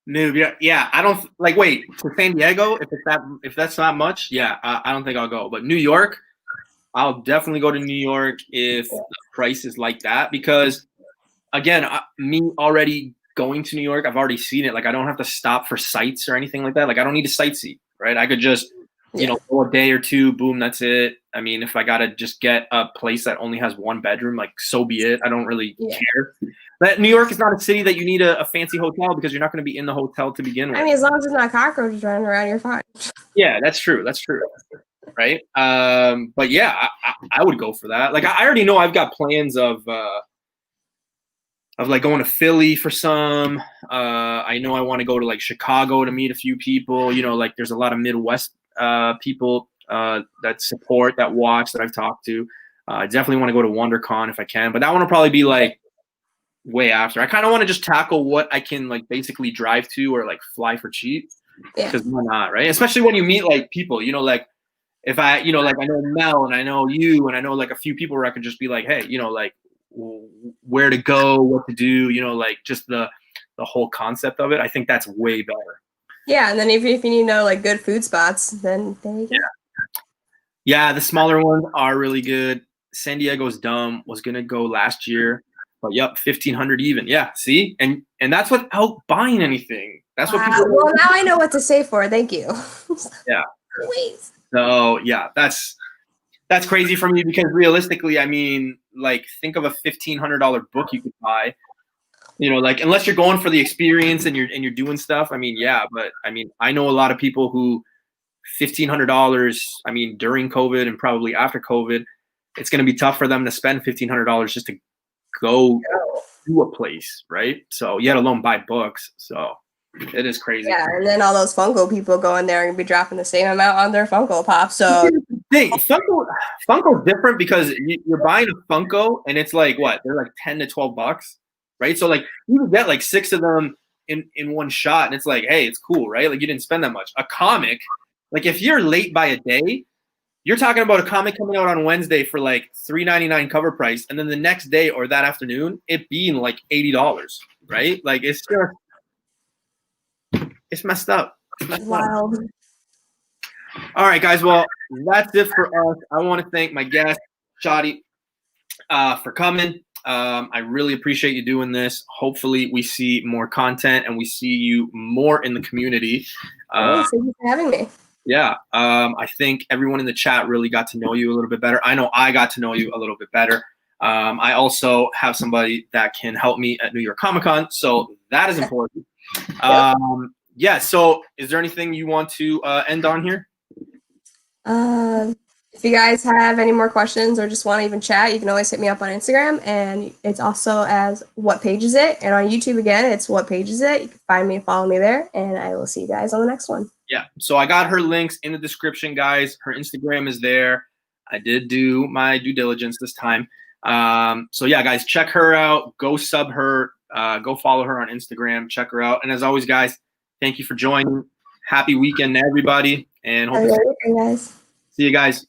A: Noob, yeah. I don't like. Wait, to San Diego, if that's not much, yeah, I don't think I'll go. But New York, I'll definitely go to New York if the price is like that. Because again, me already going to New York, I've already seen it. Like I don't have to stop for sites or anything like that. Like I don't need to sightsee, right? I could just go a day or two, boom, that's it. I mean, if I gotta just get a place that only has one bedroom, like so be it. I don't really care. But New York is not a city that you need a fancy hotel because you're not going to be in the hotel to begin with.
B: I mean, as long as it's not cockroaches running around, you're fine.
A: Yeah, that's true. Right. But yeah, I would go for that. Like I already know I've got plans of like going to Philly for some. I know I want to go to like Chicago to meet a few people. You know, like there's a lot of Midwest people that support, that watch, that I've talked to. I definitely want to go to WonderCon if I can, but that one will probably be like way after. I kind of want to just tackle what I can like basically drive to or like fly for cheap. Because why not, right? Especially when you meet like people, you know, like if I, you know, like I know Mel and I know you and I know like a few people where I could just be like, hey, you know, like where to go, what to do, you know, like just the whole concept of it. I think that's way better.
B: Yeah, and then if you need to know like good food spots, then there you go.
A: Yeah, the smaller ones are really good. San Diego's dumb. Was gonna go last year, but yep, 1,500 even. Yeah, see, and that's without buying anything. That's what people.
B: Well, now I know what to say for. Thank you.
A: Yeah.
B: Please.
A: So yeah, that's crazy for me because realistically, I mean, like think of a $1,500 book you could buy. You know, like unless you're going for the experience and you're doing stuff. I mean, yeah, but I mean, I know a lot of people who $1,500. I mean, during COVID and probably after COVID, it's going to be tough for them to spend $1,500 just to go to a place, right? So, yet alone buy books. So, it is crazy.
B: Yeah, and then all those Funko people go in there and be dropping the same amount on their Funko Pop. So,
A: Funko's different because you're buying a Funko and it's like what? They're like $10 to $12, right? So, like you can get like 6 of them in one shot, and it's like, hey, it's cool, right? Like you didn't spend that much. A comic, like if you're late by a day, you're talking about a comic coming out on Wednesday for like $3.99 cover price, and then the next day or that afternoon, it being like $80, right? Like it's messed up. It's messed
B: wild.
A: Up. All right, guys. Well, that's it for us. I want to thank my guest, Sade, for coming. I really appreciate you doing this. Hopefully, we see more content and we see you more in the community.
B: Thank you for having me.
A: Yeah, I think everyone in the chat really got to know you a little bit better. I know I got to know you a little bit better. I also have somebody that can help me at New York Comic Con, so that is important. Yeah. So, is there anything you want to end on here?
B: If you guys have any more questions or just want to even chat, you can always hit me up on Instagram, and it's also as What Page Is It? And on YouTube again, it's What Page Is It? You can find me and follow me there, and I will see you guys on the next one.
A: Yeah. So I got her links in the description, guys. Her Instagram is there. I did do my due diligence this time. So yeah, guys, check her out. Go sub her. Go follow her on Instagram. Check her out. And as always, guys, thank you for joining. Happy weekend to everybody. And hope to
B: Guys.
A: see you guys.